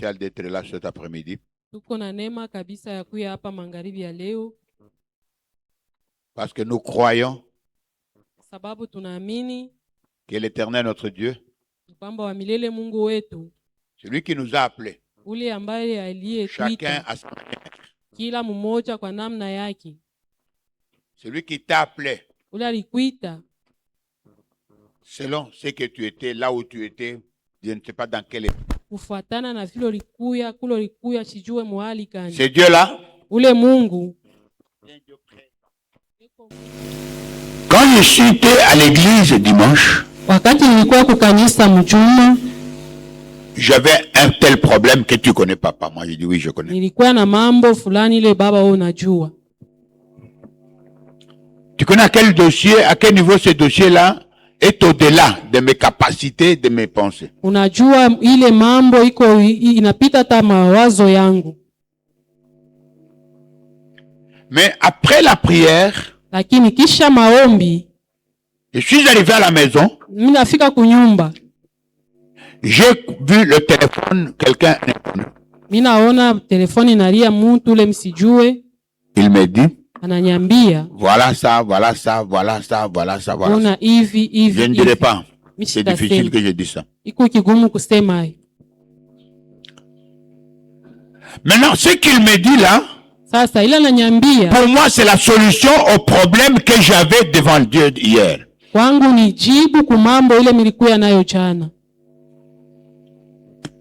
d'être là cet après-midi. Tuko na neema kabisa ya kuya hapa magharibi ya leo Parce que nous croyons sababu tunaamini que l'Éternel, notre Dieu, kwamba wa milele Mungu wetu, celui qui nous a appelés, ule ambaye chacun aliyetuita à sa manière, kila mmoja kwa namna yake, celui qui t'a appelé, ule alikuita selon ce que tu étais, là où tu étais, je ne sais pas dans quel état. kufuatana na vile ulikuya kule ulikuya, sijue mahali gani. C'est Dieu-là. Ule Mungu. Quand je suis été à l'église dimanche, Wakati nilikuwa kukanisa mjuma, j'avais un tel problème que tu connais, papa. Moi, j'ai dit oui, je connais. nilikuwa na mambo fulani ile baba wewe unajua. Tu connais à quel dossier, à quel niveau ce dossier-là est au-delà de mes capacités, de mes pensées. Unajua ile mambo iko inapita hata mawazo yangu. Mais après la prière, Lakini kisha maombi, je suis arrivé à la maison, mimi nafika kunyumba, j'ai vu le téléphone, quelqu'un inconnu. mimi naona telefoni inalia, mtu ule msijue, Il me dit, ananiambia voilà ça, voilà ça, voilà ça, voilà ça, voilà ça. ona hivi hivi. Je ne dirai pas. Mimi C'est sitasema. difficile que je dise ça. Iko kigumu kusema hiyo. Maintenant, ce qu'il me dit là, Sasa ila ananiambia, pour moi, c'est la solution au problème que j'avais devant Dieu hier. kwangu ni jibu kwa mambo ile nilikuwa nayo jana.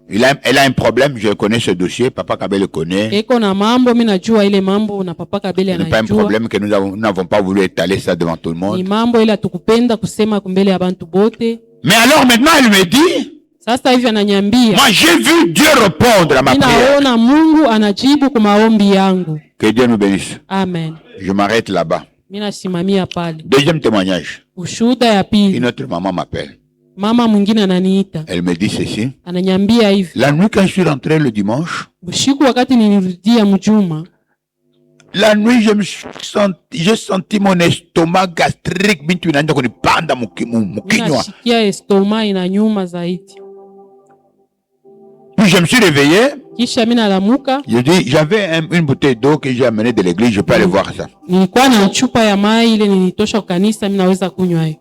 Elle a un problème, je connais ce dossier, Papa Kabé le connaît. Eko na mambo, mimi najua ile mambo na papa Kabele Ce n'est pas un anajua. problème que nous n'avons pas voulu étaler ça devant tout le Ni monde. mambo ile tukupenda kusema kumbele ya bantu bote. Mais alors maintenant, elle me dit, Sasa hivi ananiambia, moi j'ai vu Dieu répondre à ma prière. ninaona Mungu anajibu kwa maombi yangu. Que Dieu nous bénisse. Amen. Je m'arrête là-bas. Mimi nasimamia pale. Deuxième témoignage. Ushuhuda ya pili. Une autre maman m'appelle. Mama mwingine ananiita. Elle me dit ceci. Ananiambia hivi. La nuit quand je suis rentré le dimanche, Usiku wakati nilirudia mjuma, la nuit j'ai senti mon estomac gastrique bintu inaanza kunipanda mkinywa. nasikia estoma inanyuma zaidi. Puis je me suis réveillé. Kisha mimi nalamuka. Je dis, j'avais une bouteille d'eau que j'ai amenée de l'église, je peux aller voir ça. Nilikuwa na chupa ya mai ile nilitosha kwa kanisa, mimi naweza kunywa hiyo.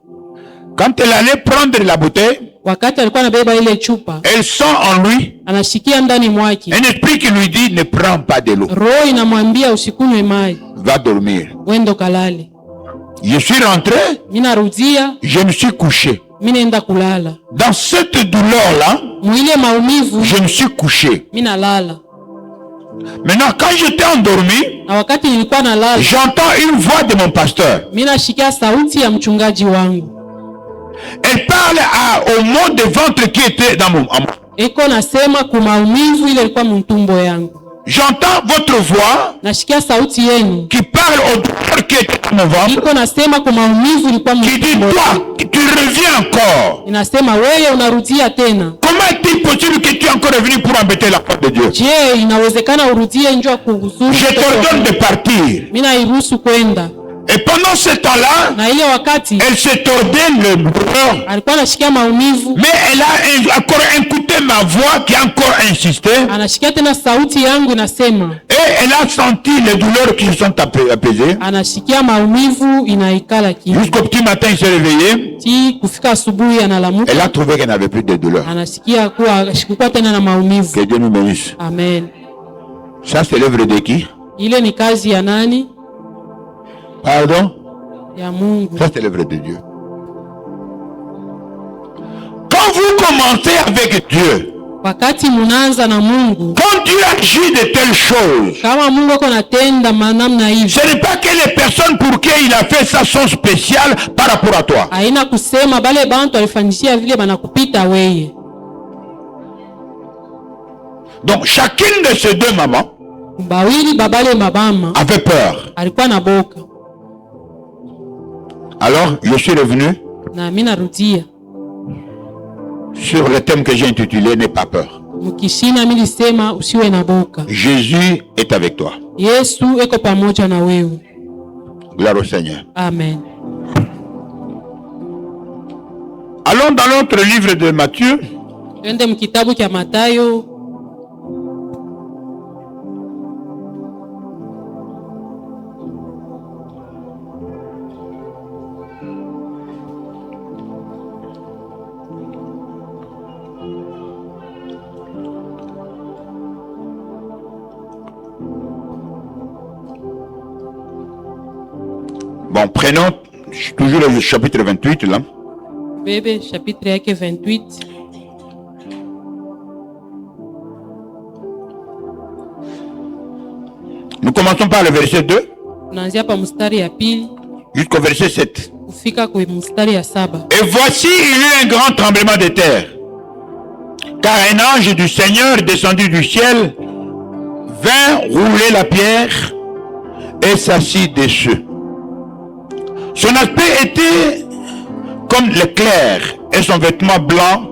Quand elle allait prendre la bouteille, Wakati alikuwa anabeba ile chupa, elle sent en lui anashikia ndani mwake un esprit qui lui dit, ne prends pas de l'eau. roho inamwambia usikunywe mai, Va dormir. wendo kalale. Je suis rentré, Mimi narudia, je me suis couché. mimi naenda kulala. Dans cette douleur-là, Mwile maumivu, je me suis couché. mimi nalala. Maintenant, quand j'étais endormi, Na wakati nilikuwa nalala, j'entends une voix de mon pasteur. mimi nashikia sauti ya mchungaji wangu. Elle parle au mot de ventre qui était dans mon... Eko nasema kwa maumivu ile ilikuwa mtumbo yangu. J'entends votre voix Nashikia sauti yenu. qui parle au douleur qui était dans mon ventre, Iko nasema kwa maumivu ilikuwa qui dit, mtumbo. toi, tu reviens encore. Inasema wewe unarudia tena. Comment est-il possible que tu es encore revenu pour embêter la porte de Dieu? Je, inawezekana urudie njoo kuhuzuru? Je t'ordonne de partir. Mimi nairuhusu kwenda. Et pendant ce temps-là, Na ile wakati elle se tordait le douleur, alikuwa anashikia maumivu, mais elle a encore écouté ma voix qui a encore insisté, anashikia tena sauti yangu inasema, et elle a senti les douleurs qui se sont apaisées. anashikia maumivu inaikala kimya. Jusqu'au petit matin, il s'est réveillé. Ti kufika asubuhi analamuka, Elle a trouvé qu'elle n'avait plus de douleur. anasikia kuwa shikukuwa tena na maumivu. Que Dieu nous bénisse. Amen. Ça, c'est l'œuvre de qui? Ile ni kazi ya nani? Pardon? Ya Mungu. Ça, c'est l'œuvre de Dieu. Quand vous commencez avec Dieu, Wakati munaanza na Mungu, quand Dieu agit de telles choses, kama Mungu ako natenda namna hivi, ce n'est pas que les personnes pour qui il a fait ça sont spéciales par rapport à toi. haina kusema bale bantu alifanyishia vile banakupita weye. Donc, chacune de ces deux mamans Bawili babale mabama avait peur. alikuwa na boka. Alors, je suis revenu Na mimi narudia. sur le thème que j'ai intitulé « N'aie pas peur Mkishina mimi nisema usiwe na boka. ». Jésus est avec toi. Yesu eko pamoja na wewe. Gloire au Seigneur. Amen. Allons dans notre livre de Matthieu, Twende mkitabu cha Mathayo Bon, prenons toujours le chapitre 28 là. Bebe chapitre yake 28. Nous commençons par le verset 2 Tunaanzia pa mstari ya pili jusqu'au verset 7. kufika kwa mstari ya 7. Et voici, il y eut un grand tremblement de terre, car un ange du Seigneur descendu du ciel vint rouler la pierre et s'assit dessus. Son aspect était comme l'éclair et son vêtement blanc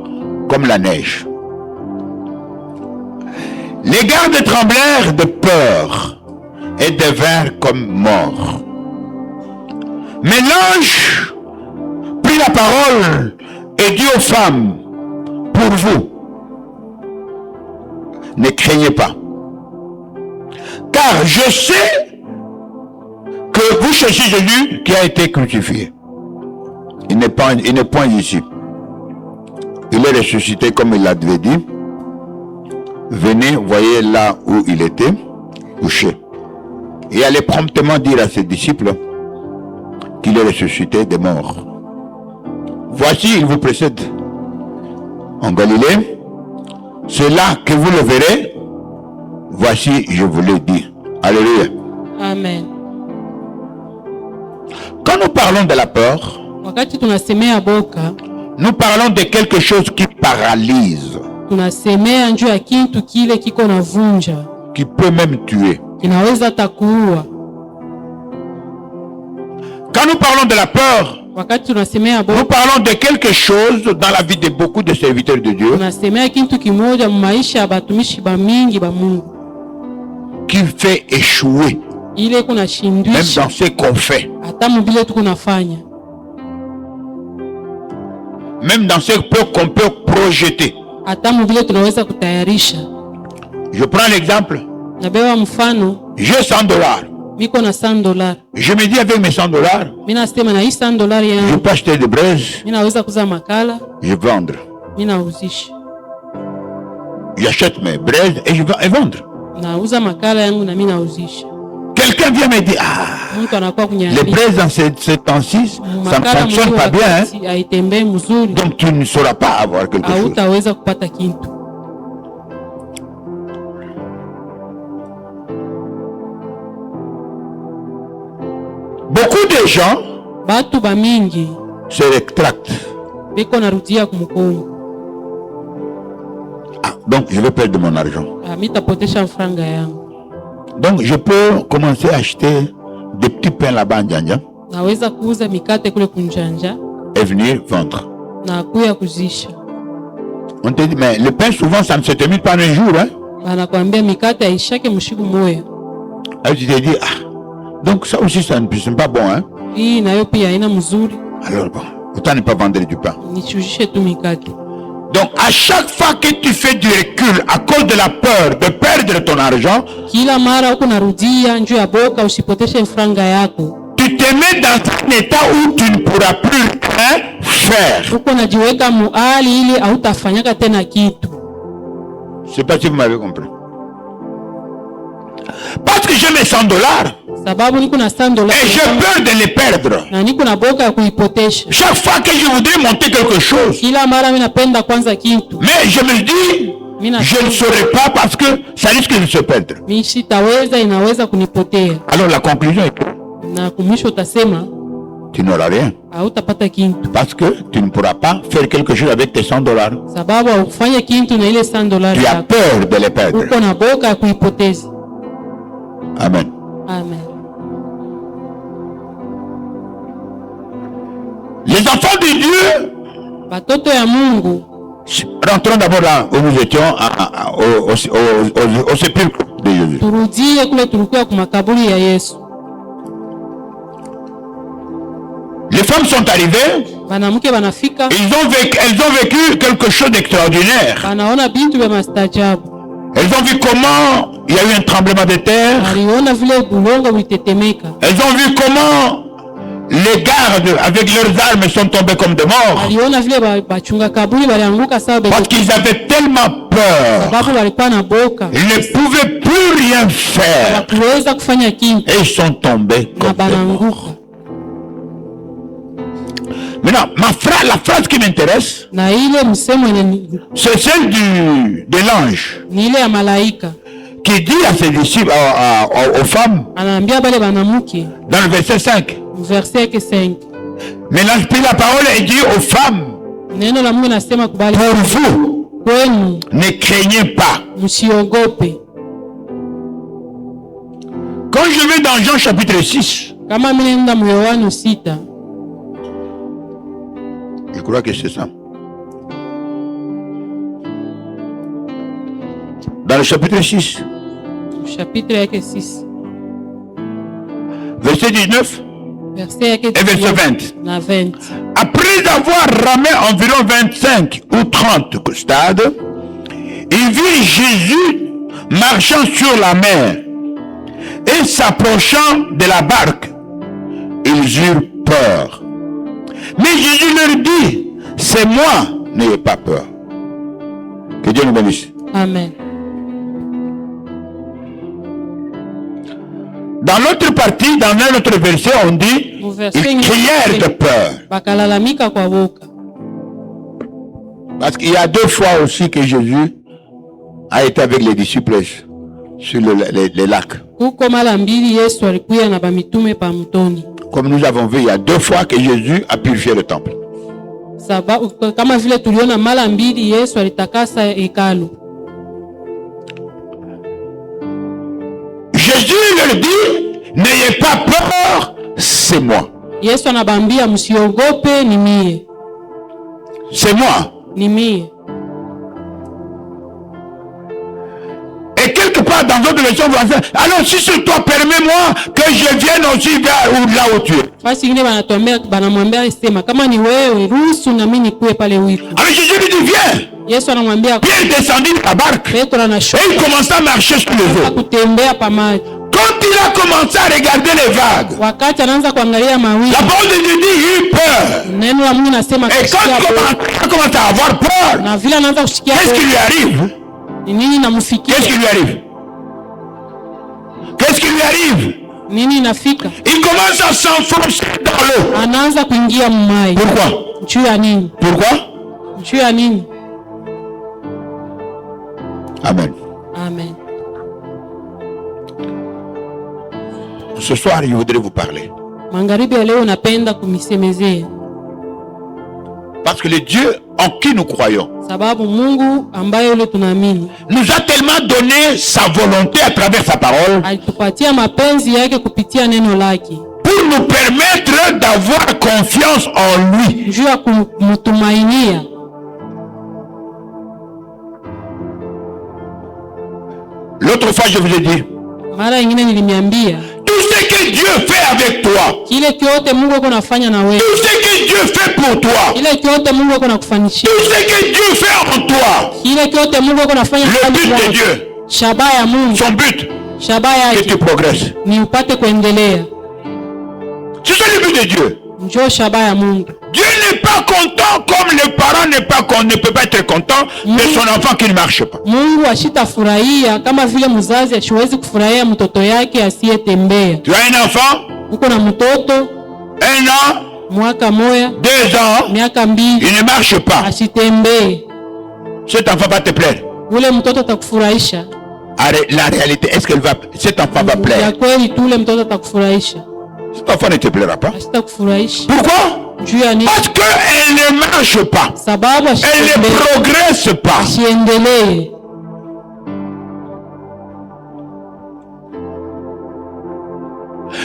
comme la neige. Les gardes tremblèrent de peur et devinrent comme morts. Mais l'ange prit la parole et dit aux femmes, pour vous, ne craignez pas, car je sais que vous cherchez Jésus qui a été crucifié. Il n'est point ici. Il est ressuscité comme il l'avait dit. Venez, voyez là où il était couché. Et allez promptement dire à ses disciples qu'il est ressuscité des morts. Voici, il vous précède en Galilée. C'est là que vous le verrez. Voici, je vous l'ai dit. Alléluia. Amen. Quand nous parlons de la peur, Wakati tunasemea boka, nous parlons de quelque chose qui paralyse, tunasemea njoo ya kitu kile kiko na vunja, qui peut même tuer. kinaweza takuua. Quand nous parlons de la peur, Wakati tunasemea nous boka, parlons de quelque chose dans la vie de beaucoup de serviteurs de Dieu tunasemea kitu kimoja maisha ya batumishi ba mingi ba Mungu, qui fait échouer, ile kuna même shindwisha dans ce qu'on fait, hata mubile tukunafanya, même dans ce qu'on peut projeter. hata mubile tunaweza kutayarisha. Je prends l'exemple, Nabeba mfano, j'ai $100. miko na $100. Je me dis avec mes $100, Mimi nasema na hii $100 je yangu, peux acheter des braises, mimi naweza kuuza makala, je vendre. mimi nauzisha. J'achète mes braises et je vais vendre. Nauza makala yangu na mimi nauzisha. Quelqu'un vient me dire, ah, Mtu anakuwa les kunyanyasa. braises dans ce temps-ci, ça ne fonctionne pas bien, hein? Haitembei mzuri, Donc tu ne sauras pas avoir quelque chose. hautaweza kupata kitu. Beaucoup de gens Batu ba mingi se rétractent. biko narudia kumkongo. Ah, donc je vais perdre mon argent. Mitapotesha franga yangu. Donc je peux commencer à acheter des petits pains là-bas en Djandja Naweza kuuza mikate kule kunjanja et venir vendre. na kuya kuzisha. On te dit, mais le pain souvent ça ne se termine pas en un jour, hein? Banakwambia mikate haishake mshiku moya. Alors tu te dis, ah, donc ça aussi ça ne pas bon, hein? Hii nayo pia haina mzuri, Alors bon, autant ne pas vendre du pain. nichujishe tu mikate. Donc à chaque fois que tu fais du recul à cause de la peur de perdre ton argent, Kila mara huko narudia njoo ya boka usipoteshe franga yako. tu te mets dans un état où tu ne pourras plus rien faire. Huko najiweka muali ili hautafanyaka tena kitu. Je ne sais pas si vous m'avez compris. Parce que j'ai mes $100 Sababu niko na $100 et j'ai peur de les perdre. na niko na boka ya kuipotesha. Chaque fois que je voudrais monter quelque chose, Kila mara mimi napenda kwanza kitu. mais je me dis, je ne saurais pas parce que ça risque de se perdre. Mimi sitaweza, inaweza kunipotea. Alors la conclusion est que Na kumwisho utasema tu n'auras rien. hautapata kitu. Parce que tu ne pourras pas faire quelque chose avec tes $100. Sababu haufanye kitu na ile $100 Tu as yako. peur de les perdre. Uko na boka ya kuipoteza. Amen. Amen. Les enfants de Dieu, Batoto ya Mungu, rentrons d'abord là où nous étions au sépulcre de Jésus. turudie kule tulikuwa kwa makaburi ya Yesu. Les femmes sont arrivées, Banamke banafika, elles ont vécu quelque chose d'extraordinaire. banaona bintu vya mastajabu. Elles ont vu comment il y a eu un tremblement de terre. Waliona vile bulongo ulitetemeka. Elles ont vu comment les gardes avec leurs armes sont tombés comme des morts. Waliona vile bachunga kaburi walianguka sawa Parce qu'ils avaient tellement peur. sababu walikuwa na boka. Ils ne pouvaient plus rien faire. Hawakuweza kufanya kitu Et ils sont tombés na comme des morts. banaanguka. Maintenant, la phrase qui m'intéresse, na ile msemo c'est celle de l'ange ni ile ya malaika qui dit à ses disciples, aux femmes, anaambia bale banamuke dans le verset 5. verset yake 5. Mais l'ange prit la parole et dit aux femmes, Neno la Mungu nasema kubali pour vous, kwenu ne craignez pas. msiogope. Quand je vais dans Jean chapitre 6, Kama mimi nenda mu Yohana 6, je crois que c'est ça. Dans le chapitre 6, chapitre yake 6, verset 19 verset yake et verset 20. na 20. Après avoir ramé environ 25 ou 30 stades, ils virent Jésus marchant sur la mer et s'approchant de la barque. Ils eurent peur. Mais Jésus leur dit, c'est moi, n'ayez pas peur. Que Dieu nous bénisse. Amen. Dans l'autre partie, dans un autre verset, on dit, ils crièrent de peur. Bakalalamika kwa boka. Parce qu'il y a 2 fois aussi que Jésus a été avec les disciples sur les lacs. Kuko mara mbili Yesu alikuya na bamitume pa mtoni. Comme nous avons vu, il y a 2 fois que Jésus a purifié le temple. Sababu kama vile tuliona mara mbili Yesu alitakasa hekalu. Jésus leur dit, n'ayez pas peur, c'est moi. Yesu anabambia msiogope, ni mie. C'est moi. Ni mie. Et quelque part dans votre version française, alors si c'est toi, permets-moi que je vienne aussi vers là où tu es. Basi ingine banamwambia sema kama ni wewe ruhusu na mimi nikuwe pale ulipo. Alors Jésus lui dit viens. Yesu anamwambia Pierre descendit de la barque Petro et anashuka il commença à marcher sur les eaux. kutembea pa maji. Quand il a commencé à regarder les vagues, Wakati anaanza kuangalia mawimbi, la parole de Dieu dit il eut peur. neno la Mungu nasema Et quand il a commencé à avoir peur, na vile anaanza kushikia qu'est-ce qui lui arrive? nini namfikia, Qu'est-ce qui lui arrive? Qu'est-ce qui lui arrive? nini inafika, Il commence à s'enfoncer dans l'eau. anaanza kuingia mmai. Pourquoi? Juu ya nini? Pourquoi? Juu ya nini? Amen. Amen. Ce soir, je voudrais vous parler. Magharibi ya leo napenda kumisemezea, Parce que le Dieu en qui nous croyons sababu Mungu ambaye yule tunaamini nous a tellement donné sa volonté à travers sa parole alitupatia mapenzi yake kupitia neno lake, pour nous permettre d'avoir confiance en lui. juu ya kumtumainia. L'autre fois, je vous ai dit, Mara ingine nilimiambia tout ce que Dieu fait avec toi, kile kyote Mungu yuko nafanya na wewe, tout ce que Dieu fait pour toi, kile kyote Mungu yuko nakufanyishia, tout ce que Dieu fait en toi, kile kyote Mungu yuko nafanya le ndani but de yako. Dieu, Shabaha ya Mungu, son but, shabaha que tu yake progresses. ni upate kuendelea. C'est ça le but de Dieu. Njoo shabaha ya Mungu. Dieu n'est pas content comme le parent ne peut pas être content de son enfant qui ne marche pas. Mungu ashitafurahia kama vile mzazi asiwezi kufurahia mtoto yake asiyetembea. Tu as un enfant, Uko na mtoto 1 an, mwaka moya, 2 ans, miaka mbili, il ne marche pas. asitembee, Cet enfant va te plaire. ule mtoto atakufurahisha. La réalité, est-ce que cet enfant va Ya plaire? kweli tu ule mtoto atakufurahisha, Cet enfant ne te plaira pas. asitakufurahisha. Pourquoi? Juu ya nini? Parce qu'elle ne marche pas. Sababu Elle ne asitembee, progresse pas. asiendelee.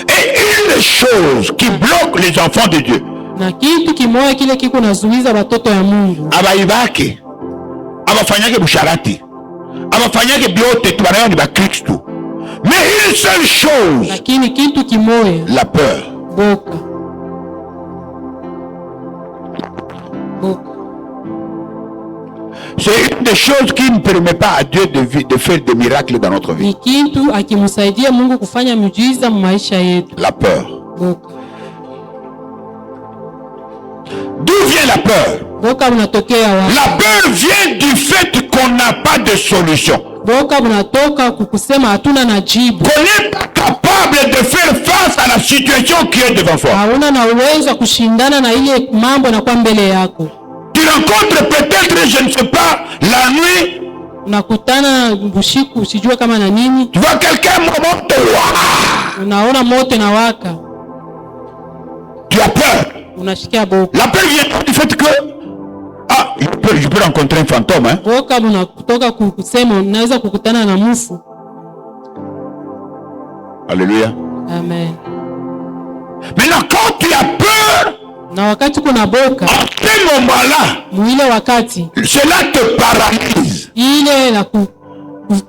Et une des choses qui bloque les enfants de Dieu, Na kitu kimoja kile kiko nazuiza watoto ya Mungu, abaibake, abafanyake busharati, abafanyake byote tubanao ni bakristu. Mais une seule chose, lakini kitu kimoja, la peur. boka. Boka C'est une des choses qui ne permet pas à Dieu de faire des miracles dans notre vie. ni kitu akimsaidia Mungu kufanya miujiza maisha yetu. La peur. Boka. D'où vient la peur? Boka unatokea wapi? La peur vient du fait qu'on n'a pas de solution. Boka unatoka kukusema hatuna na jibu. Qu'on n'est pas capable capable de faire face à la situation qui est devant toi. hauna na uwezo wa kushindana na ile mambo na kwa mbele yako. Tu rencontres peut-être, je ne sais pas, la nuit, Unakutana bushiku usijue kama na nini, tu vois quelqu'un monte, unaona moto na waka, tu as peur. unashikia boka. La peur vient du fait que je peux rencontrer un fantôme. Hein? Boka unakutoka kusema unaweza kukutana na mufu. Alléluia. Amen. Maintenant, quand tu as peur, Na wakati kuna boka, en ce moment-là, mwile wakati cela te paralyse. ile na Parce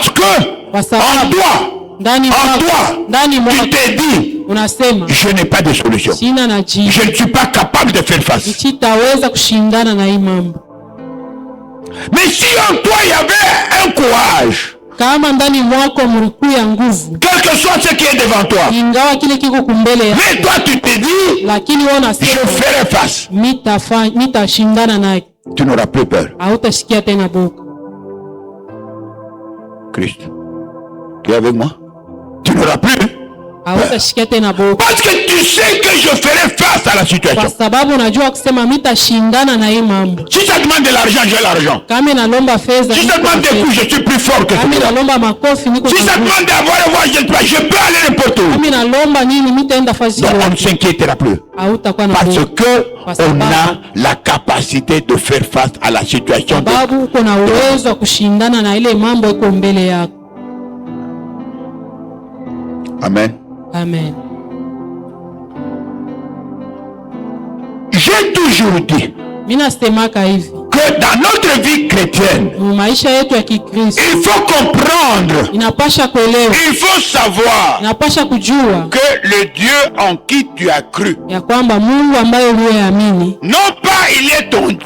que kwa en sababu toi, ndani tu mwako t'es dit, unasema je n'ai pas de solution. sina na jibu, Je ne suis pas capable de faire face. sitaweza kushindana na hii mambo. Mais si en toi il y avait un courage, Kama ndani mwako mlikuwa nguvu, quel que soit ce qui est devant toi, ingawa kile kiko kumbele yako, mais toi tu te dis, lakini wewe je unasema ferai face. mitashindana naye, Tu n'auras plus peur. hautashikia tena boka. Christ, tu es avec moi? Tu n'auras plus. Hautashikia tena boka, Parce que tu sais que je ferai face à la kwa situation. sababu unajua kusema mitashindana na hii mambo. Si ça demande de l'argent, j'ai l'argent. Kama inalomba fedha, Si niko ça na demande des fedha. coups, je suis plus fort que Kama toi. inalomba makofi, niko Si na ça nguvu. demande d'avoir un voyage, je peux aller n'importe où. Kama inalomba nini, mitaenda fasi Donc on ne yote, s'inquiétera plus. hautakuwa na Parce boka, que on a la capacité de faire face à la situation. sababu uko na uwezo wa kushindana na ile mambo iko mbele yako. Amen. Amen. J'ai toujours dit Mimi nasemaka hivi, que dans notre vie chrétienne, mu maisha yetu ya Kikristo il faut comprendre, inapasha kuelewa, il faut savoir inapasha kujua que le Dieu en qui tu as cru, ya kwamba Mungu ambaye uliyeamini non pas il est ton Dieu,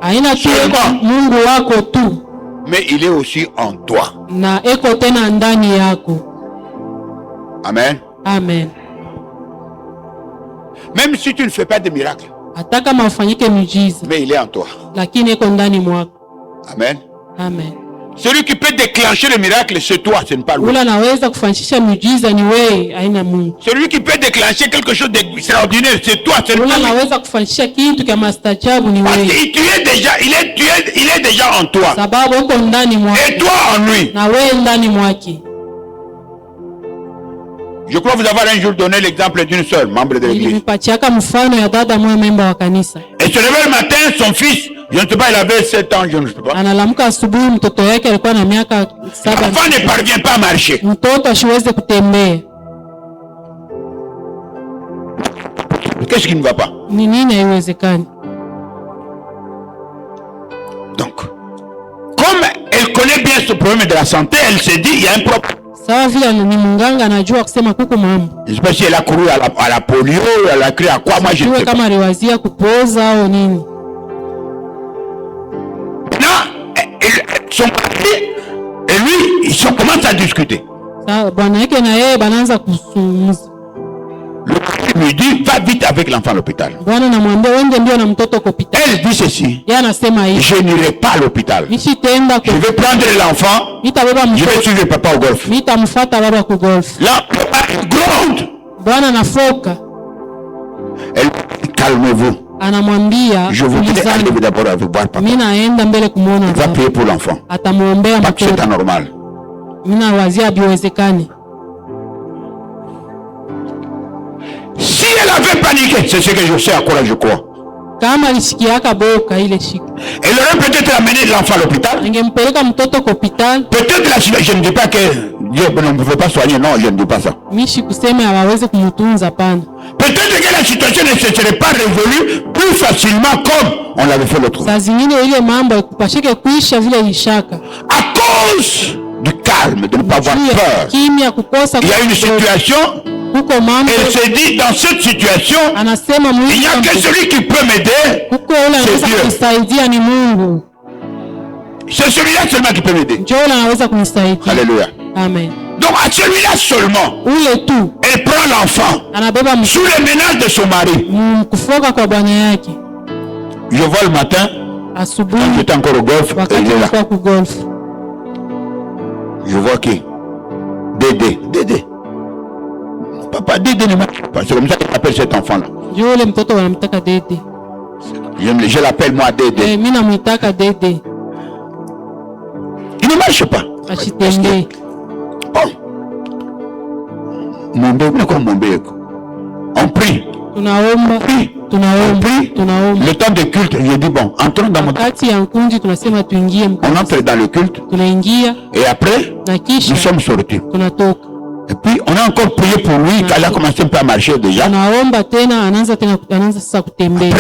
haina tu Seulement. Mungu wako tu, mais il est aussi en toi. na eko tena ndani yako. Amen. Amen. Même si tu ne fais pas de miracles, Hata kama ufanyike miujiza, mais il est en toi. lakini eko ndani mwako. Amen. Amen. Celui qui peut déclencher le miracle, c'est toi, ce n'est pas lui. Ula naweza kufanyisha miujiza ni wewe, haina Mungu. Celui qui peut déclencher quelque chose d'extraordinaire, c'est toi, c'est Ula pas lui. naweza kufanyisha kitu kama maajabu ni Parce wewe, que tu es déjà, il est déjà en toi. sababu uko ndani mwako Et toi en lui. na wewe ndani mwake. Je crois vous avoir un jour donné l'exemple d'une seule membre de l'église. Nilipatiaka mfano ya dada mmoja memba wa kanisa. Elle se réveille le matin, son fils, je ne sais pas, il avait 7 ans, je ne sais pas. Analamuka asubuhi, mtoto yake alikuwa na miaka 7. L'enfant ne parvient pas à marcher. Mtoto asiweze kutembea. Qu'est-ce qui ne va pas? Ni nini haiwezekani? Donc, comme elle connaît bien ce problème de la santé, elle se dit, il y a un problème. Sawa vile ni munganga anajua kusema kuko mambo. Je ne sais pas si elle a couru à la polio, elle a cru à quoi, moi je ne Sijue sais pas. kama aliwazia kupoza au nini. Son mari et lui, ils commencent à discuter. Sawa bwana yake na yeye banaanza kusumuza. Le mari lui dit, va vite avec l'enfant à l'hôpital. Bwana namwambia wende mbio na mtoto kwa hospitali. Elle dit ceci, Yeye anasema hivi, je n'irai pas à l'hôpital. nishitenda Je vais prendre l'enfant, nitabeba je vais mtoto, suivre papa au golf. nitamfuata baba ku golf. Là, papa gronde. Bwana nafoka, Elle dit, calmez-vous. anamwambia Je voudrais aller ulizani, d'abord avec voir papa. mimi naenda mbele kumuona Va baba. prier pour l'enfant. Atamuombea Pas que c'est mtoto. anormal. Mimi nawazia biwezekani. Si elle avait paniqué, c'est ce que je sais à quoi je crois. Kama alisikiaka boka ile shika, Elle aurait peut-être amené l'enfant à l'hôpital. angempeleka mtoto kwa hospitali. Peut-être la situation, je ne dis pas que Dieu ne pouvait pas soigner, non, je ne dis pas ça. Mishi kuseme hawawezi kumutunza pana. Peut-être que la situation ne se serait pas résolue plus facilement comme on l'avait fait l'autre fois. Saa zingine ile mambo ikupashike kuisha vile ilishaka. À cause du calme, de ne pas avoir Juu ya peur. kimya kukosa Il y a une situation, kuko mambo elle se dit dans cette situation, anasema il n'y a que celui qui peut m'aider, kuko ule anaweza Dieu. kunisaidia ni Mungu. c'est celui-là seulement qui peut m'aider. Njoo ule anaweza kunisaidia. Alléluia. Amen. Donc à celui-là seulement, Ule tu elle prend l'enfant anabeba sous les menaces de son mari. kufoka kwa bwana yake. Je vois le matin, quand Asubuhi j'étais encore au golf, wakati il est là. alikuwa ku golf, Je vois qui? Dédé. Dédé. Papa, Dédé ne marche pas. C'est comme ça qu'il appelle cet enfant-là. Yule mtoto wanamtaka Dede. Je l'appelle moi Dédé. Mimi namuitaka Dede. Il ne marche pas. Ashitembee. Bon. On prie. Tunaomba. Le temps de culte, je dis bon, entrons dans mon... Wakati ya nkunzi tunasema tuingie mkanisa. On entre dans le culte. Tunaingia. Et après, nous sommes sortis. Tunatoka. Et puis, on a encore prié pour lui, quand il a commencé un peu à marcher déjà. Tunaomba tena, anaanza sasa kutembea.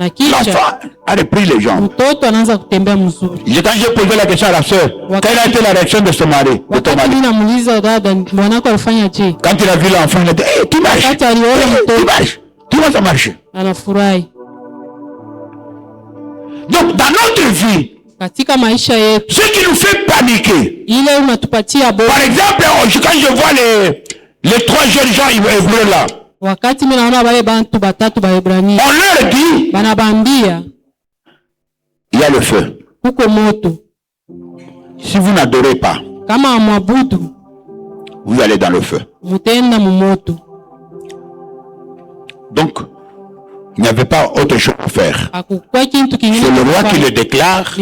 Après, l'enfant a repris les jambes. Mtoto anaanza kutembea mzuri. Quand j'ai posé la question à la sœur, quelle a été la réaction de son mari, de ton mari? Namuuliza dada, mwanako alifanya je? Quand il a vu l'enfant, il a dit, hey, tu marches. Wakati aliona mtoto. Tu marches. Tu vas marcher. Anafurahi. Donc, dans notre vie, katika maisha yetu, ce qui nous fait paniquer, ile unatupatia boga. Par exemple, quand je vois les trois jeunes gens hébreux là, wakati mimi naona wale bantu batatu ba Hebrania, on leur dit, banabambia, il y a le feu. Huko moto. Si vous n'adorez pas, kama amwabudu, vous allez dans le feu. Mutenda mu moto. Donc, il n'y avait pas autre chose à faire. C'est le roi qui le déclare.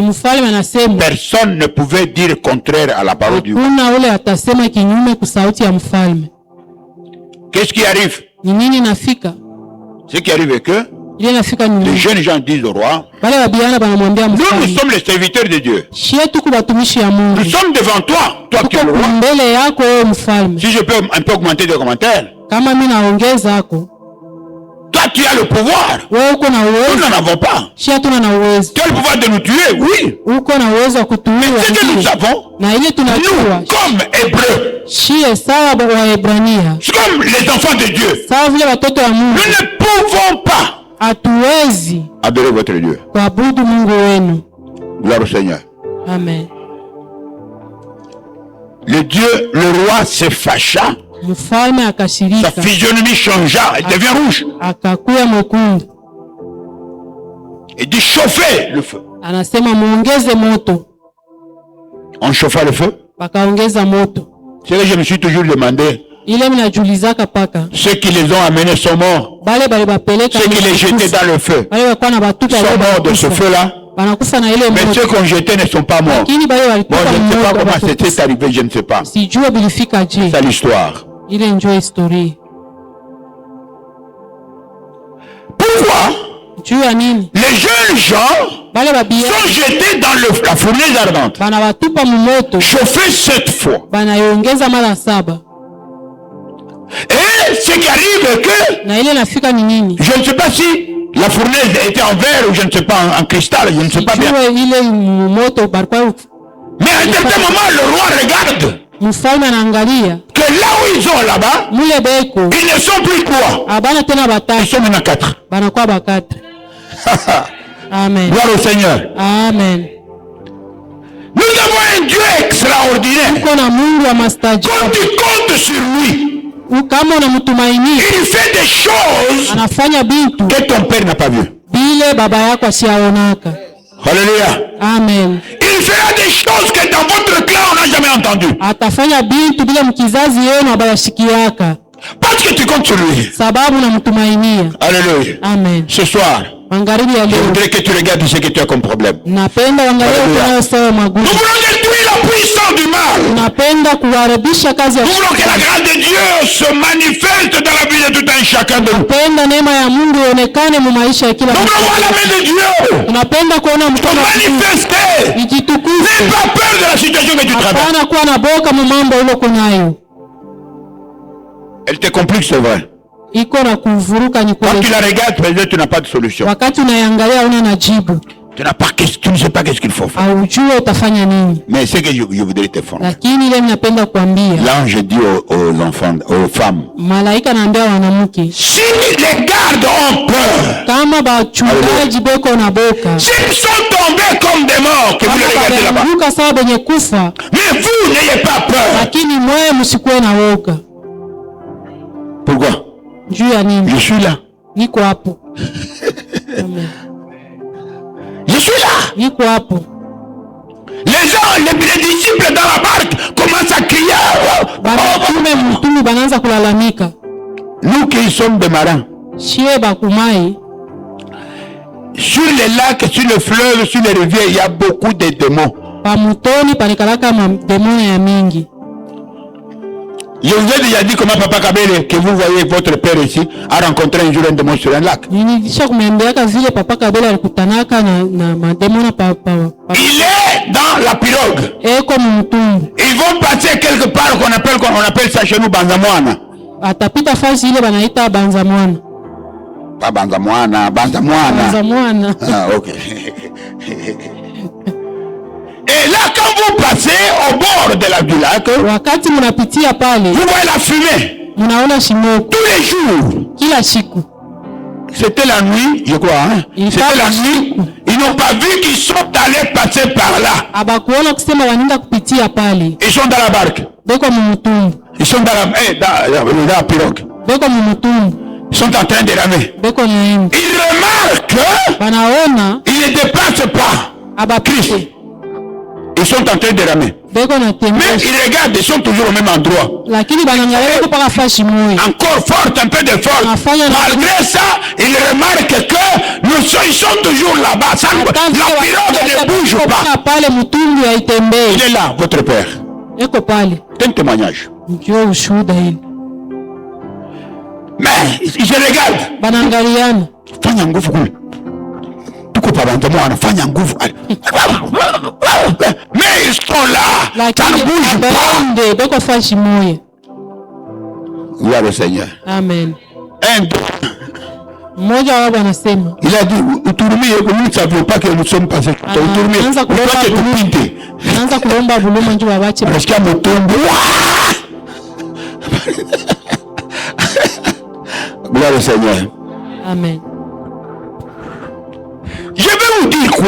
Personne ne pouvait dire contraire à la parole du roi. Qu'est-ce qui arrive? Ce qui arrive est que les jeunes gens disent au roi, nous sommes les serviteurs de Dieu. Nous sommes devant toi, toi qui es le roi. Si je peux un peu augmenter les commentaires. Toi, tu as le pouvoir. Nous n'en avons pas. Tu as le pouvoir de nous tuer, oui. Mais ce que nous savons, nous, comme Hébreux, comme les enfants de Dieu, nous ne pouvons pas adorer votre Dieu. Gloire au Seigneur. Amen. Le roi se fâcha. Sa physionomie changea, elle devient rouge. Il dit chauffer le feu. On chauffa le feu. C'est que je me suis toujours demandé. Ceux qui les ont amenés sont morts. Ceux qui les jetaient dans le feu sont morts de ce feu-là. Mais ceux qu'on jeté ne sont pas morts. Bon, je ne sais pas comment c'était arrivé, je ne sais pas. C'est l'histoire. Pourquoi les jeunes gens sont jetés dans la fournaise ardente, chauffés 7 fois. Et ce qui arrive est que je ne sais pas si la fournaise était en verre ou je ne sais pas en cristal, je ne sais pas bien. Mais à un certain moment, le roi regarde que là où ils sont là-bas, ils ne sont plus 3. Ils sont maintenant 4. Amen. Gloire au Seigneur. Amen. Nous avons un Dieu extraordinaire. Quand tu comptes sur lui, il fait des choses que ton père n'a pas vues. Alléluia. Amen. Il fera des choses que dans votre clan on n'a jamais entendues. Parce que tu comptes sur lui. Alléluia. Amen. Ce soir, je voudrais que tu regardes ce que tu as comme problème. Nous voulons détruire la puissance du mal. Nous voulons que la grâce de Dieu se manifeste dans la vie de tout un chacun de nous. Nous voulons voir la main de Dieu se manifester. N'aie pas peur de la situation que tu traverses. Elle te complique, c'est vrai. Quand tu la regardes, peut-être tu n'as pas de solution. Tu ne sais pas qu'est-ce qu'il faut faire. Mais c'est que je voudrais te former. L'ange dit aux enfants, aux femmes, si les gardes ont peur, s'ils sont tombés comme des morts, que vous les regardez là-bas, mais vous n'ayez pas peur. Pourquoi? Je suis là. Je suis là. Les gens, les disciples dans la barque commencent à crier. Oh, Batume mtumbu bananza kulalamika. Nous qui sommes des marins, Shie bakumai. sur les lacs, sur les fleuves, sur les rivières, il y a beaucoup de démons. Pamutoni panikalaka mademoni ya mingi. Je vous ai déjà dit comment Papa Kabele, que vous voyez votre père ici, a rencontré un jour un démon sur un lac. Nilisha kumwambiaka vile Papa Kabela alikutanaka na mademoni Il est dans la pirogue. eko mtumbu. Ils vont passer quelque part qu'on appelle ça chez nous Banzamwana. Atapita fasi ile banaita Banzamwana. Pas Banzamwana, Banzamwana. Banzamwana. Ah, ok. Et là, quand vous passez au bord du lac, Wakati mnapitia pale, vous voyez la fumée. mnaona shimoko Tous les jours. kila siku. C'était la nuit, je crois. Hein? C'était la nuit. Ils n'ont pas vu qu'ils sont allés passer par là. Abakuona kusema wanaenda kupitia pale. Ils sont dans la barque. Beko mumutumbu. Ils sont dans la pirogue. Beko mumutumbu. Ils sont en train de ramer. Beko naenda. Ils remarquent Banaona qu'ils ne dépassent pas abapite. Ils sont en train de ramer. Beko na Mais tembea. ils regardent, ils sont toujours au même endroit. Lakini banangalia beko paka fashi moyo. Encore forte, un peu de force. Malgré ça, ils remarquent que ils sont toujours là-bas. La pirogue ne bouge pas. Pale mutumbu haitembei. Il est là, votre père. Eko pale. C'est un témoignage. Njoo ushuhuda hili. Mais ils se regardent. Banangaliana. Fanya nguvu kule. Tuko pa Banzamwana, fanya nguvu. Mais ils sont là. Ça ne bouge pas. Lakini beko fashi moyo. Gloire au Seigneur. Amen. Un, Mmoja wao anasema, il a dit, nous ne savions pas que nous sommes passés. anaanza kulomba buluma njoo wabache. Parce qu'il y a mon tombeau. Gloire au Seigneur. Amen. Je vais vous dire quoi?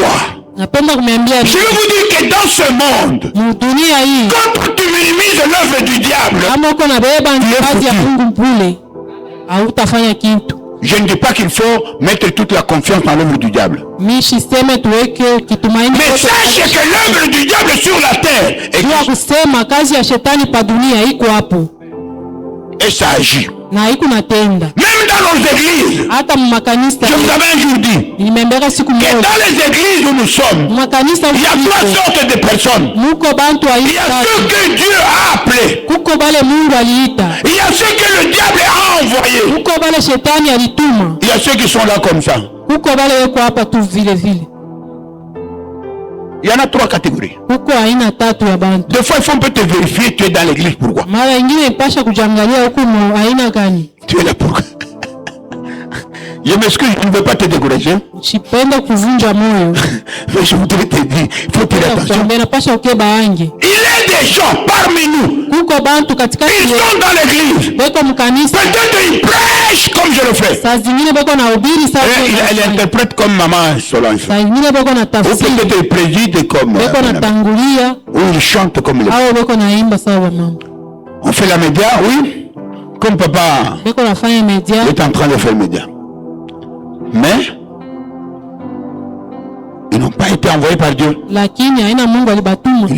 Napenda kumwambia Je vais vous dire que dans ce monde, dunia hii quand tu minimises l'œuvre du diable, kama uko na beba kazi ya Mungu mpule hautafanya kitu. je ne dis pas qu'il faut mettre toute la confiance dans l'œuvre du diable. Mishi seme tuweke kitumaini. Mais sache que l'œuvre du diable sur la terre Jua kusema kazi ya shetani pa dunia iko hapo et ça agit. na iko natenda. Même dans nos églises, Hata makanisa je vous avais un jour dit nimembeka siku que moja. dans les églises où nous sommes, Makanisa il y a trois sortes de personnes. muko bantu Il y a aita. ceux que Dieu a appelés. Kuko bale Mungu aliita. Il y a ceux que le diable a envoyés. Kuko bale shetani alituma. Il y a ceux qui sont là comme ça. Kuko bale weko hapa tu vile vile. Il y en a trois catégories. Kuko aina tatu ya bantu. Des fois, il faut un peu te vérifier, tu es dans l'église, pourquoi? Mara ingine ipasha kujangalia huko aina gani. Tu es là pourquoi? Je m'excuse, je ne veux pas te décourager. Sipenda kuvunja moyo. Mais je voudrais te dire, il faut tirer attention. Napasha ukeba ange. Il est des gens parmi nous. Kuko bantu katika Ils sont dans l'église. beko mkanisa. Peut-être ils prêchent comme je le fais. Saa zingine beko na ubiri saa. Elle interprète comme maman Solange. Saa zingine beko na Ou tafsiri. peut-être ils président comme. Beko na tangulia. Ou ils chantent comme les. Hao beko na imba sawa mama. On fait la média, oui. Comme papa Beko nafanya media. est en train de faire le média. Mais ils n'ont pas été envoyés par Dieu. Lakini haina Mungu alibatuma.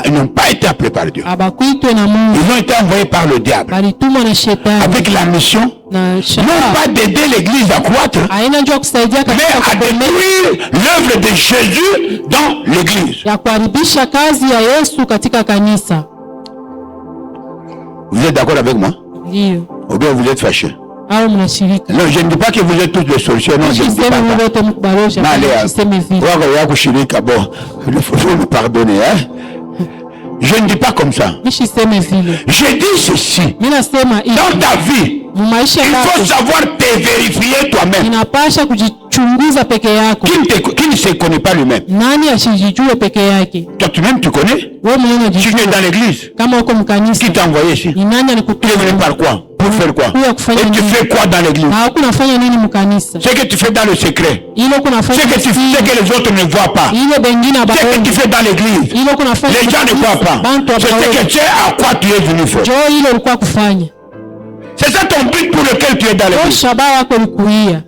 Ils n'ont pas été appelés par Dieu. Abakuitwe na Mungu. Ils ont été envoyés par le diable. Balitumwa na shetani. Avec la mission, Na non shetani. pas d'aider l'église à croître, Haina njoo kusaidia mais katika à kuboresha détruire l'œuvre de Jésus dans l'église. ya kuharibisha kazi ya Yesu katika kanisa. Vous êtes d'accord avec moi? Ndio. Ou bien vous êtes fâchés? Au mnashiriki. Non, je ne dis pas que vous êtes tous des solutions. Non, je ne dis pas Siseme ça. wote mkubarosha. Non, allez, Siseme vile. il faut me pardonner. Hein? Je ne dis pas comme ça. Siseme vile. Je dis ceci. Mimi nasema hivi. Dans ta vie, Maisha il yako faut savoir te vérifier toi-même. inapasha kujichunguza peke yako. Qui ne se connaît pas lui-même. Nani asijijue peke yake? Toi-même, tu connais. Wewe mwenyewe Tu es unajijua. dans l'église. Kama uko mkanisa, Qui t'a envoyé ici? ni nani Tu es alikutuma? venu par quoi? Pour faire quoi? Et tu fais quoi dans l'église? Na huko unafanya nini mkanisa? Ce que tu fais dans le secret. Ile uko unafanya Ce que les autres ne voient pas. ile bengine Ce que abaoni. tu fais dans l'église. Ile uko unafanya Les gens ne voient pas. Bantu C'est ce abaoni. que tu sais à quoi tu es venu faire. Njoo ile ulikuwa kufanya. C'est ça ton but pour lequel tu es dans Njoo l'église. shabaha yako ilikuia.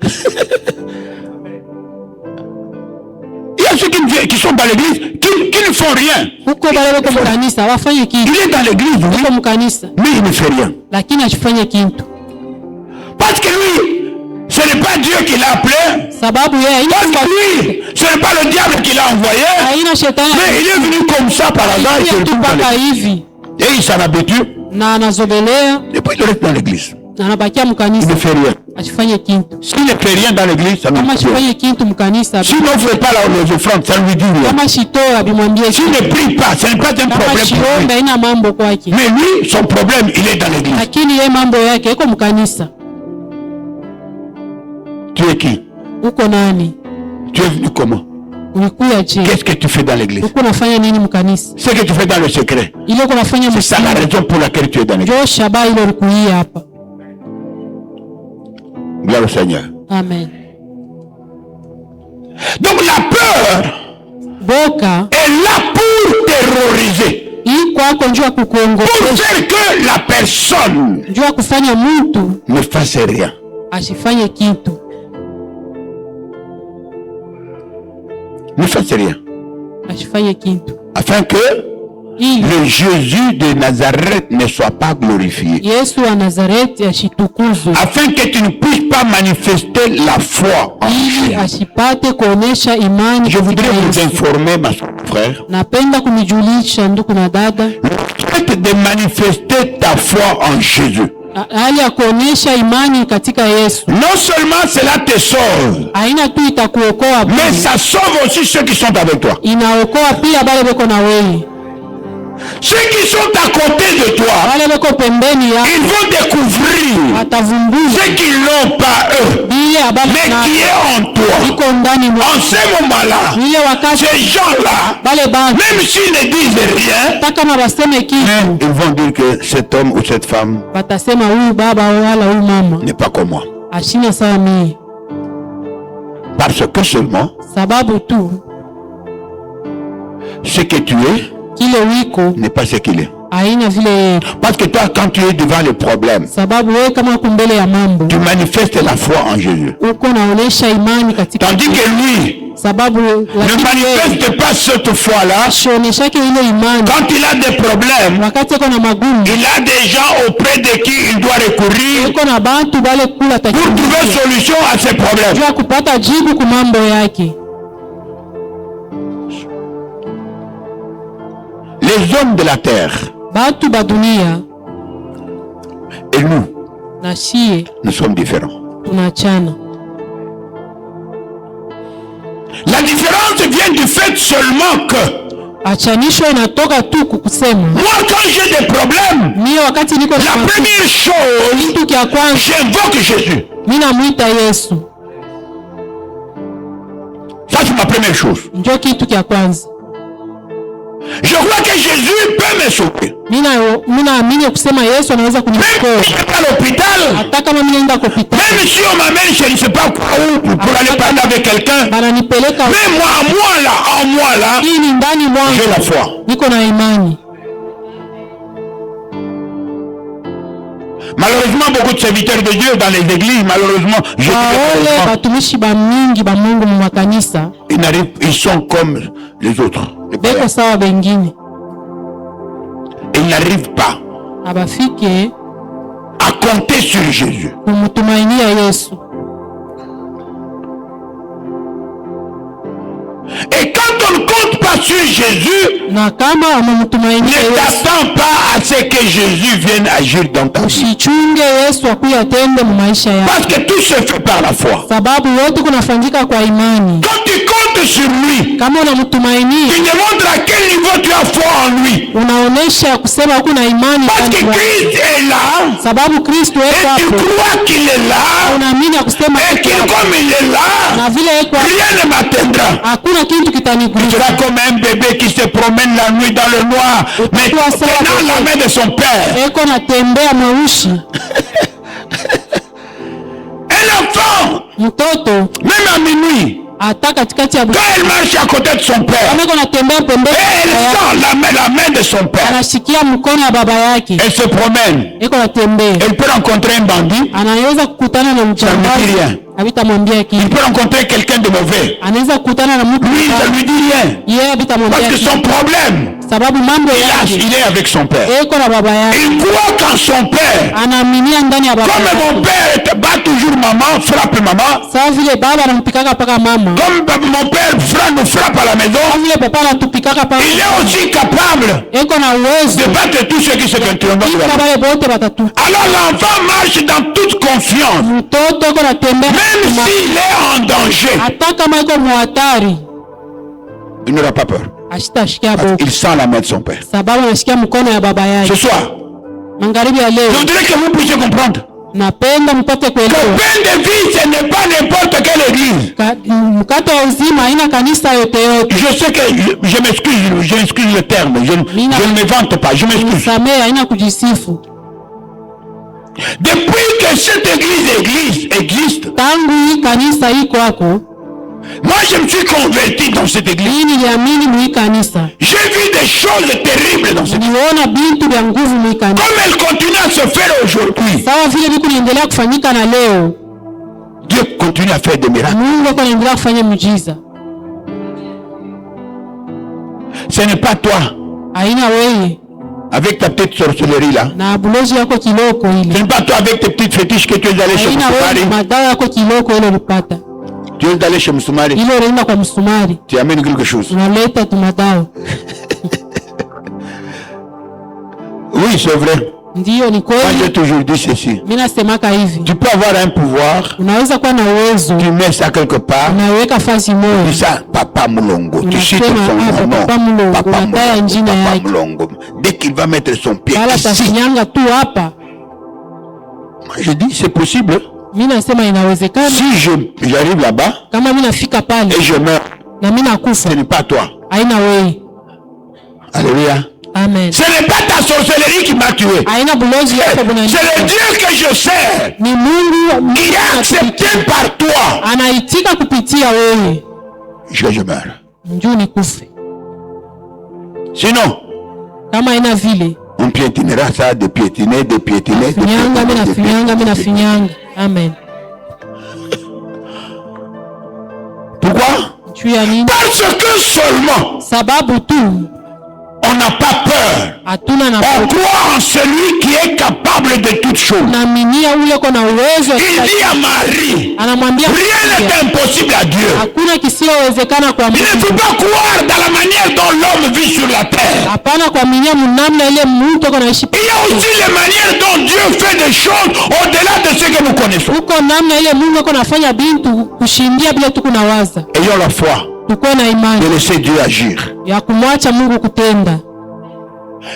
Il y a a ceux qui sont dans l'église, qui ne font rien. Huko bale wako mkanisa hawafanyi kitu. Il est dans l'église, oui, Huko mkanisa mais il ne fait rien. lakini asifanye kitu. Parce que lui, ce n'est pas Dieu qui l'a appelé. Sababu yeye Parce que lui, ce n'est pas le diable qui l'a envoyé. haina shetani. Mais il est venu comme ça par hasard. Il se retrouve dans mpaka l'église. hivi Et il s'en habitue. na anazogelea Et puis il reste dans l'église. na anabakia Il mkanisa ne fait rien. asifanye kitu. S'il ne fait rien dans l'église, ça ne Kama lui dit rien. asifanye kitu mkanisa, S'il ne fait pas les offrandes, ça ne lui dit rien. kama shitoa bimwambie S'il ne prie pas, ce n'est pas un kama problème pour shiombe lui. haina mambo kwake, Mais lui, son problème, il est dans l'église. lakini yeye mambo yake iko mkanisa. Tu es qui? Uko nani? Tu es venu comment? Ulikuya je? Qu'est-ce que tu fais dans l'église? Uko nafanya nini mkanisa? Ce que tu fais dans le secret, Ile uko nafanya c'est ça la msiri. raison pour laquelle tu es dans l'église. Jo shaba ile ulikuia hapa. Gloire au Seigneur. Amen. Donc la peur Boka est là pour terroriser. hii kwako njoo Pour kukuongopesha, faire que la personne njoo kufanya mtu ne fasse rien. asifanye kitu, Ne fasse rien. asifanye kitu Afin que ili le Jésus de Nazareth ne soit pas glorifié. Yesu wa Nazareti ashitukuzwe, Afin que tu ne puisses pas manifester la foi en ili Jésus. asipate kuonesha imani Je voudrais katika vous Yesu. informer, ma frère, Napenda kunijulisha ndugu na dada, le fait de manifester ta foi en Jésus, hali ya kuonesha imani katika Yesu non seulement cela te sauve, haina tu itakuokoa, mais pia ça sauve aussi ceux qui sont avec toi. inaokoa pia bale beko na wewe, Ceux qui sont à côté de toi, bale beko pembeni yako ils vont découvrir watavumbua ce qu'ils n'ont pas eux, bile abali mais na qui est en toi. iko ndani mwa En ce moment-là, ile wakati ces gens-là, bale bantu même s'ils ne disent rien, hata kama baseme kitu ils vont dire que cet homme ou cette femme watasema huyu baba wala huyu mama n'est pas comme moi. ashina sawa mie, Parce que seulement sababu tu ce que tu es kile wiko n'est pas ce qu'il est. haina vile, Parce que toi, quand tu es devant le problème, sababu wewe kama kumbele ya mambo tu manifestes la foi en Jésus. uko naonesha imani katika, Tandis que lui sababu ne lakini wewe manifeste pas cette foi-là. sioneshake ile imani Quand il a des problèmes, wakati iko na magumu, il a des gens auprès de qui il doit recourir iko na bantu bale kula pour trouver takiwa solution à ses problèmes. jua kupata jibu ku mambo yake. Les hommes de la terre Batu ba dunia et nous, na shie nous sommes différents. tunachana. La différence vient du fait seulement que Achanisho inatoka tu kukusema moi, quand j'ai des problèmes, mimi wakati niko la na première chose, kitu kya kwanza j'invoque Jésus. mimi namwita Yesu, Ça, c'est ma première chose. ndio kitu kya kwanza. Je crois que Jésus peut me sauver. Mimi naamini kusema Yesu anaweza Même kuniokoa, si je vais à l'hôpital, hata kama mimi naenda hospitali même si on m'amène, je ne sais pas quoi où, pour aller parler avec quelqu'un. bananipeleka, Mais moi, en moi là, hii ni ndani j'ai mwangu, la foi. niko na imani. Malheureusement, beaucoup de serviteurs de Dieu dans les églises, malheureusement, je dis Waole malheureusement, batumishi ba mingi ba Mungu mu makanisa ils sont comme les autres. Les beko païens. sawa bengine, Ils n'arrivent pas abafike à compter sur Jésus. kumtumainia Yesu. Et quand on ne compte pas sur Jésus, Na kama ne amemtumainia Yesu, t'attends pas à ce que Jésus vienne agir dans ta vie. usichunge Yesu akuya tende mu maisha yako, Parce que tout se fait par la foi. sababu yote kunafanyika kwa imani. Quand tu comptes sur lui, Kama unamtumainia tu demontres à quel niveau tu as foi en lui. unaonesha kusema kuna imani Parce que ndani mwako. Christ est là, Sababu Kristo et yuko tu hapo, crois qu'il est là, unaamini ya kusema et qu'il, comme il est là, na vile yuko hapo, rien ne m'atteindra. hakuna kitu Tu kitanigusa. seras comme un bébé qui se promène la nuit dans le noir, mais tenant la main de son père. Eko natembea mweusi, Un enfant, mtoto même à minuit, hata katikati ya quand elle marche à côté de son père, kama iko natembea pembeni elle ya yake, sent la main de son père. anashikia mkono ya baba yake, Elle se promène. iko natembea, Elle peut rencontrer un bandit, anaweza kukutana na ça ne dit mjambazi, rien. habitamwambia Il kitu. peut rencontrer quelqu'un de mauvais. Anaweza kukutana na mtu Lui, ça mbaya. lui dit rien. Yeye habitamwambia Parce que kitu. son problème, Sababu mambo yake il est avec son père. eko na baba yake. Il croit qu'en son père, Anaaminia ndani ya baba comme yake. mon père te bat toujours maman, frappe maman, Sawa vile baba anampikaka paka mama. comme mon père nous frappe à la maison, Sawa vile papa anatupikaka paka. il est aussi capable Eko na uwezo. de battre tous ceux qui se contiennent. Kila wale bote batatu. Alors l'enfant marche dans toute confiance, Mtoto eko natembea. même s'il est en danger. Hata kama iko muhatari, Il n'aura pas peur. ashitashikia Parce bote. qu'il sent la main de son père. Sababu anashikia mkono ya baba Ce yake. soir, Magharibi ya leo je voudrais que vous puissiez comprendre napenda mpate que kuelewa. pain de vie, ce n'est pas n'importe quelle église. Mkate wa uzima haina kanisa yote yote. Je sais que je m'excuse le terme, je ne me vante pas, je m'excuse. Msamehe, haina kujisifu. Depuis que cette église existe, Tangu hii kanisa iko kwako, moi je me suis converti dans cette église. mimi niliamini mu hii kanisa. J'ai vu des choses terribles dans cette église. Niliona bintu vya nguvu mu hii kanisa. Comme elle continue à se faire aujourd'hui, Sawa vile viku niendelea kufanyika na leo, Dieu continue à faire des miracles. Mungu ako anaendelea kufanya miujiza. Ce n'est pas toi, Haina wewe avec ta petite sorcellerie là. na bulozi yako kiloko Ce ile. n'est pas toi avec tes petites fétiches que tu es allé chez Haina wewe Msoumari. madawa yako kiloko ile ulipata. Tu es allé chez Msoumari. Ile unaenda kwa msumari. Tu amènes quelque chose. Unaleta tu madawa. Oui, c'est vrai. Ndiyo, ni Moi, j'ai kweli. toujours dit ceci. Mimi nasemaka hivi. Tu peux avoir un pouvoir, Unaweza kuwa na uwezo, tu mets ça quelque part, unaweka fasi moja. tu ça, Papa Moulongo. Tu cites Unasema, son nom. Papa Moulongo, Papa unataya Moulongo. jina Papa yake. Moulongo. Dès qu'il va mettre son pied Wala ici, tafinyanga tu hapa. moi je dis c'est possible. Mimi nasema inawezekana. Si j'arrive là-bas Kama mimi nafika pale et je meurs, na mimi nakufa, ce n'est pas toi. haina wewe. Alléluia. Amen. Ce n'est pas ta sorcellerie qui m'a tué. Haina bulozi yako C'est bwana. le Dieu que je sers Ni Mungu qui est accepté par toi. anaitika kupitia wewe. Je meurs. Njoo nikufe. Sinon, Kama haina vile, on piétinera ça, de piétiner, de piétiner, de finyanga mimi piétiner, de nafinyanga, mimi piétiner. nafinyanga. Amen. Pourquoi? Juu ya nini? Parce que seulement Sababu tu on n'a pas peur. hatuna na On croit en celui qui est capable de toutes choses. naaminia ule kona uwezo. Il dit à Marie, Anamwambia rien n'est impossible à Dieu. hakuna kisiyowezekana kwa Il ne Mungu. faut pas croire dans la manière dont l'homme vit sur la terre. Hapana kuaminia mnamna ile mtu ako naishi. Il y a aussi les manières dont Dieu fait des choses au-delà de ce que nous connaissons. Huko namna ile Mungu ako nafanya bintu kushindia bila tu kunawaza. Ayons la foi Tukuwe na de imani laisser Dieu agir. ya kumwacha Mungu kutenda.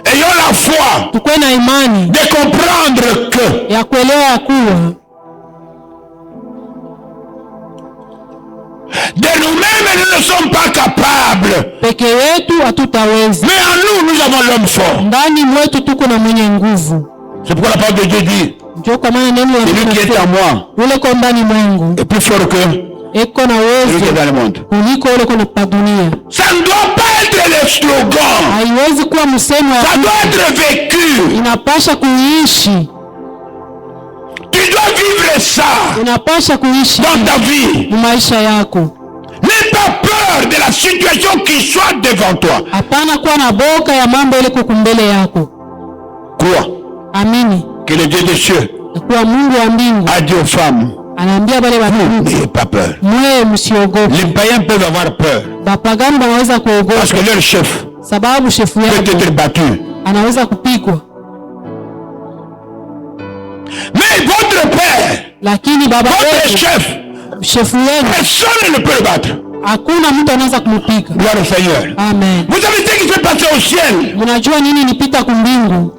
Ayons la foi Tukuwe na imani de comprendre que ya kuelewa ya kuwa de nous-mêmes nous ne sommes pas capables. peke yetu hatutaweza. Mais en nous, nous avons l'homme fort. Ndani mwetu tuko na mwenye nguvu. C'est pourquoi la parole de Dieu dit, Ndio kwa maana neno la celui Mungu qui est en linasema, moi ule ko ndani mwangu est plus fort que eko na celui qui est uwezo dans le monde. kuliko ule ko na dunia. Ça ne doit pas être le slogan. Haiwezi kuwa msemo Ça ya doit être vécu. inapasha kuishi. Tu dois vivre ça Unapasha kuishi dans ta vie. mu maisha yako. N'aie pas peur de la situation qui soit devant toi. Hapana kuwa na boka ya mambo ile kuku mbele yako. Crois Amini que le Dieu des cieux ya kuwa Mungu wa mbingu a dit aux femmes, anaambia wale watu, n'ayez pas peur. mwe msiogope. Les païens peuvent avoir peur Bapagani wanaweza parce kuogopa que leur chef sababu shefu peut yako être battu. anaweza kupigwa, Mais votre père, lakini baba votre yetu, chef, shefu yenu, personne ne peut le battre. hakuna mtu anaweza kumpiga. Gloire au Seigneur. Amen. Vous savez ce qui s'est passé au ciel Mnajua nini nipita kumbingu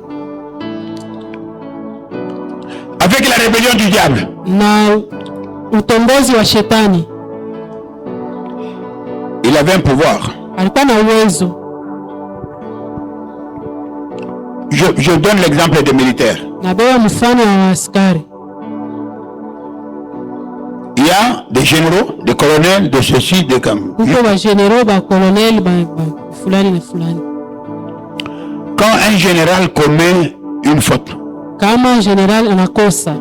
avec la rébellion du diable? na utongozi wa shetani? Il avait un pouvoir. Alikuwa na uwezo. Je donne l'exemple des militaires. Nabewa mfano wa askari. Il y a des généraux, des colonels, de ceci, de comme. Kuko ba general ba colonel ba fulani na fulani. Quand un général commet une faute, Kama general anakosa,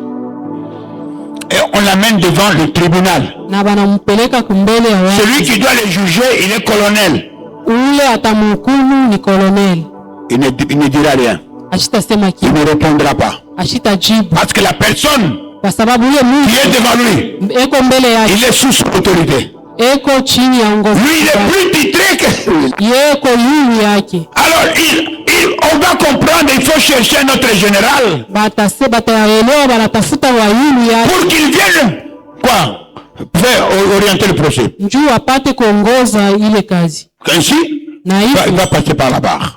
et on l'amène devant le tribunal. na banampeleka kumbele ya watu. Celui qui doit le juger, il est colonel. Ule atamhukumu ni kolonel. Il ne dira rien. Ashitasema Il kitu, ne répondra pas. ashitajibu Parce que la personne kwa sababu ule qui mtu est devant lui, eko mbele yake, il est sous son autorité. eko chini ya uongozi Lui, il est wake. plus titré que lui. Yeko yulu yake. Alors, on va comprendre, il faut chercher un autre général Bataelewa banatafuta wa yulu yake pour qu'il vienne, quoi, faire orienter le procès. njuu apate kuongoza ile kazi. Ainsi, Na il hivi va passer par la barre.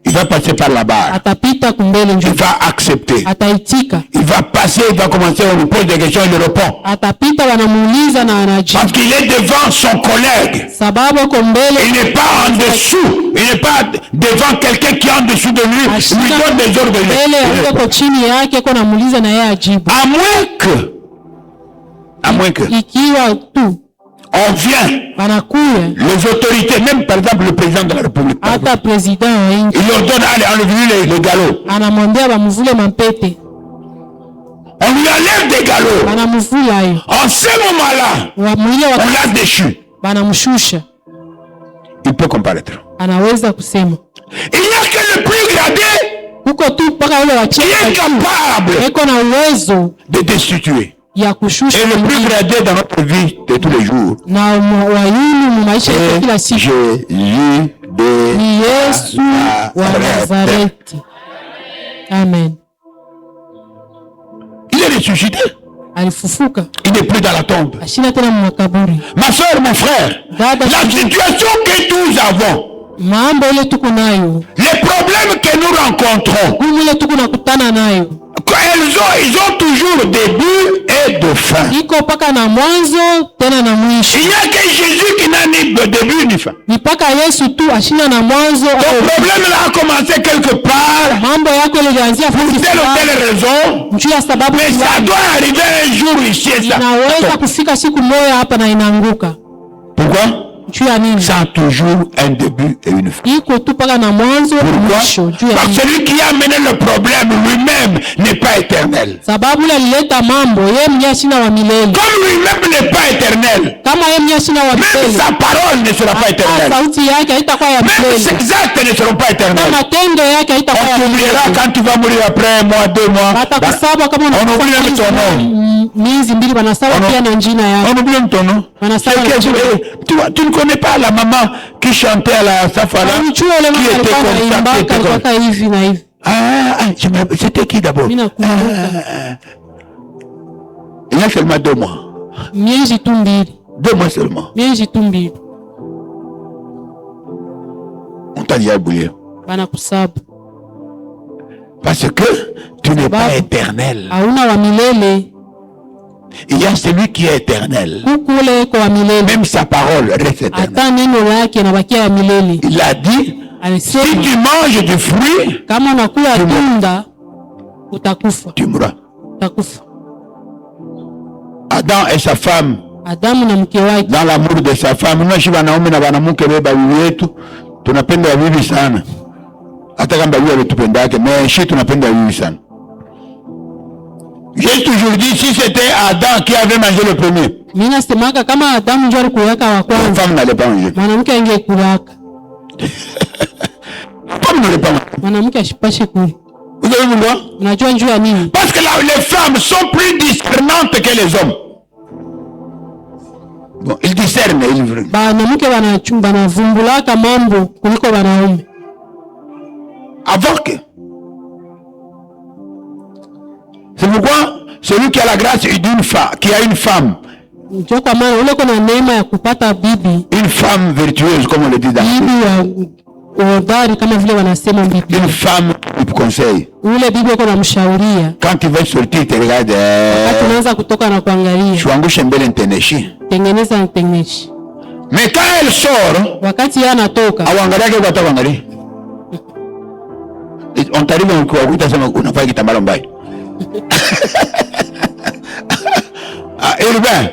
Il va passer par la barre. atapita kumbele Il njuu, va accepter. ataitika, Il va passer, il va commencer, on lui pose des questions, il répond. atapita, wanamuuliza na anajibu, Parce qu'il est devant son collègue. sababu ako mbele. Il n'est pas en dessous. Il n'est pas devant quelqu'un qui est en dessous de lui. Lui donne des ordres. Mbele ya yuko chini yake, ko namuuliza na yeye ajibu. À moins que, Ikiwa tu on vient, wanakuya les autorités, même par exemple le président de la République, hata president wa nchi il leur donne, allez, enlevez les galops. anamwambia bamuvule mapete, On lui enlève des galops. banamuvula hayo En ce moment-là, mwile on l'a déchu. banamshusha, Il peut comparaître. anaweza kusema. Il n'y a que le plus gradé Huko tu mpaka yule wa qui chini est capable eko na uwezo de destituer. ya kushusha Et le plus mwingine. gradé dans notre vie de tous les jours, Na wa yulu mu maisha yetu kila c'est siku Jésus de ni Yesu wa Nazareth. Nazareti. Amen. Il est ressuscité. Alifufuka, Il n'est plus dans la tombe. ashina tena mu makaburi. Ma soeur, mon frère, Dada, la situation que nous avons, mambo ile tuko nayo, les problèmes que nous rencontrons, gumu ile tuko nakutana nayo ils ont toujours début et de fin. iko mpaka na mwanzo tena na mwisho. Il n'y a que Jésus qui n'a ni début ni fin. Ni mpaka Yesu tu ashina na mwanzo. Ton problème là a commencé quelque part, Mambo yako ilianzia pour fupi telle ou sana, telle raison, juu ya sababu mais ça fulani. doit arriver un jour ici et ça. Inaweza kufika siku moja hapa na inaanguka. Pourquoi? Juu ya nini? Ça a toujours un début et une fin. Iko tu mpaka na mwanzo na mwisho. Juu ya Parce nini? que celui qui a amené le problème lui-même n'est pas éternel. Sababu ile alileta mambo, yeye mwenyewe ashina wa milele. Comme lui-même n'est pas éternel, Kama yeye mwenyewe ashina wa même milele, sa parole ne sera pas hata éternelle. sauti yake haitakuwa ya Même milele. ses actes ne seront pas Na éternels. matendo yake haitakuwa On ya t'oubliera milele. quand tu vas mourir après un mois, 2 mois. Watakusaba kama On oublie même ton nom. miezi mbili, wanasaba On- pia na jina yako. On oublie même ton nom. Wanasema C'est que- wanajua. tu ne connais pas la maman qui chantait à la Safara, Mchua ule qui mama était alikuwa comme ça, qui anaimbaka, était comme alikuwa hivi na hivi. c'était qui d'abord? Mimi nakumbuka Il y a seulement 2 mois. miezi tu mbili, 2 mois seulement. miezi tu mbili On t'a dit à bouillir. banakusaba. Parce que tu n'es pas Sababu éternel. hauna wa milele, Il y a celui qui est éternel. huku ule eko wa milele. Même sa parole reste éternelle. Hata neno lake inabakia ya milele. Il a dit, si Alisema tu manges du fruit, kama unakula tunda utakufa, tu mourras. utakufa. Adam et sa femme, Adamu na mke wake dans l'amour de sa femme, unaishi wanaume na wanamke beba bibi wetu, tunapenda bibi sana. Hata kama bibi alitupenda yake, mais shi tunapenda bibi sana. J'ai toujours dit, si c'était Adam qui avait mangé le premier, mimi nasemaka kama Adamu ndio alikuyaka wa la kwanza, femme n'allait pas manger. mwanamke angekulaka, La femme n'allait pas manger. mwanamke ashipashe kule. Vous avez vu moi? Unajua njuu ya nini? Parce que là, les femmes sont plus discernantes que les hommes. Bon, ils discernent, ils... Banamke banavumbulaka mambo kuliko wanaume. Avant que. C'est pourquoi celui qui a la grâce d'une femme, qui a une femme, Ndio kwa maana ule kuna neema ya kupata bibi, une femme vertueuse, comme on le dit dans bibi wa hodari kama vile wanasema bibi. une femme qui conseille. Ule bibi uko namshauria, Quand tu vas sortir, tu regardes, wakati unaanza kutoka na kuangalia, Chouangushe mbele nteneshi. tengeneza ntengeshi. Mais quand elle sort, Wakati yeye anatoka, awangalia kwa hata kuangalia. On t'arrive kwa kutasema unafanya kitambalo mbaya. Urbain.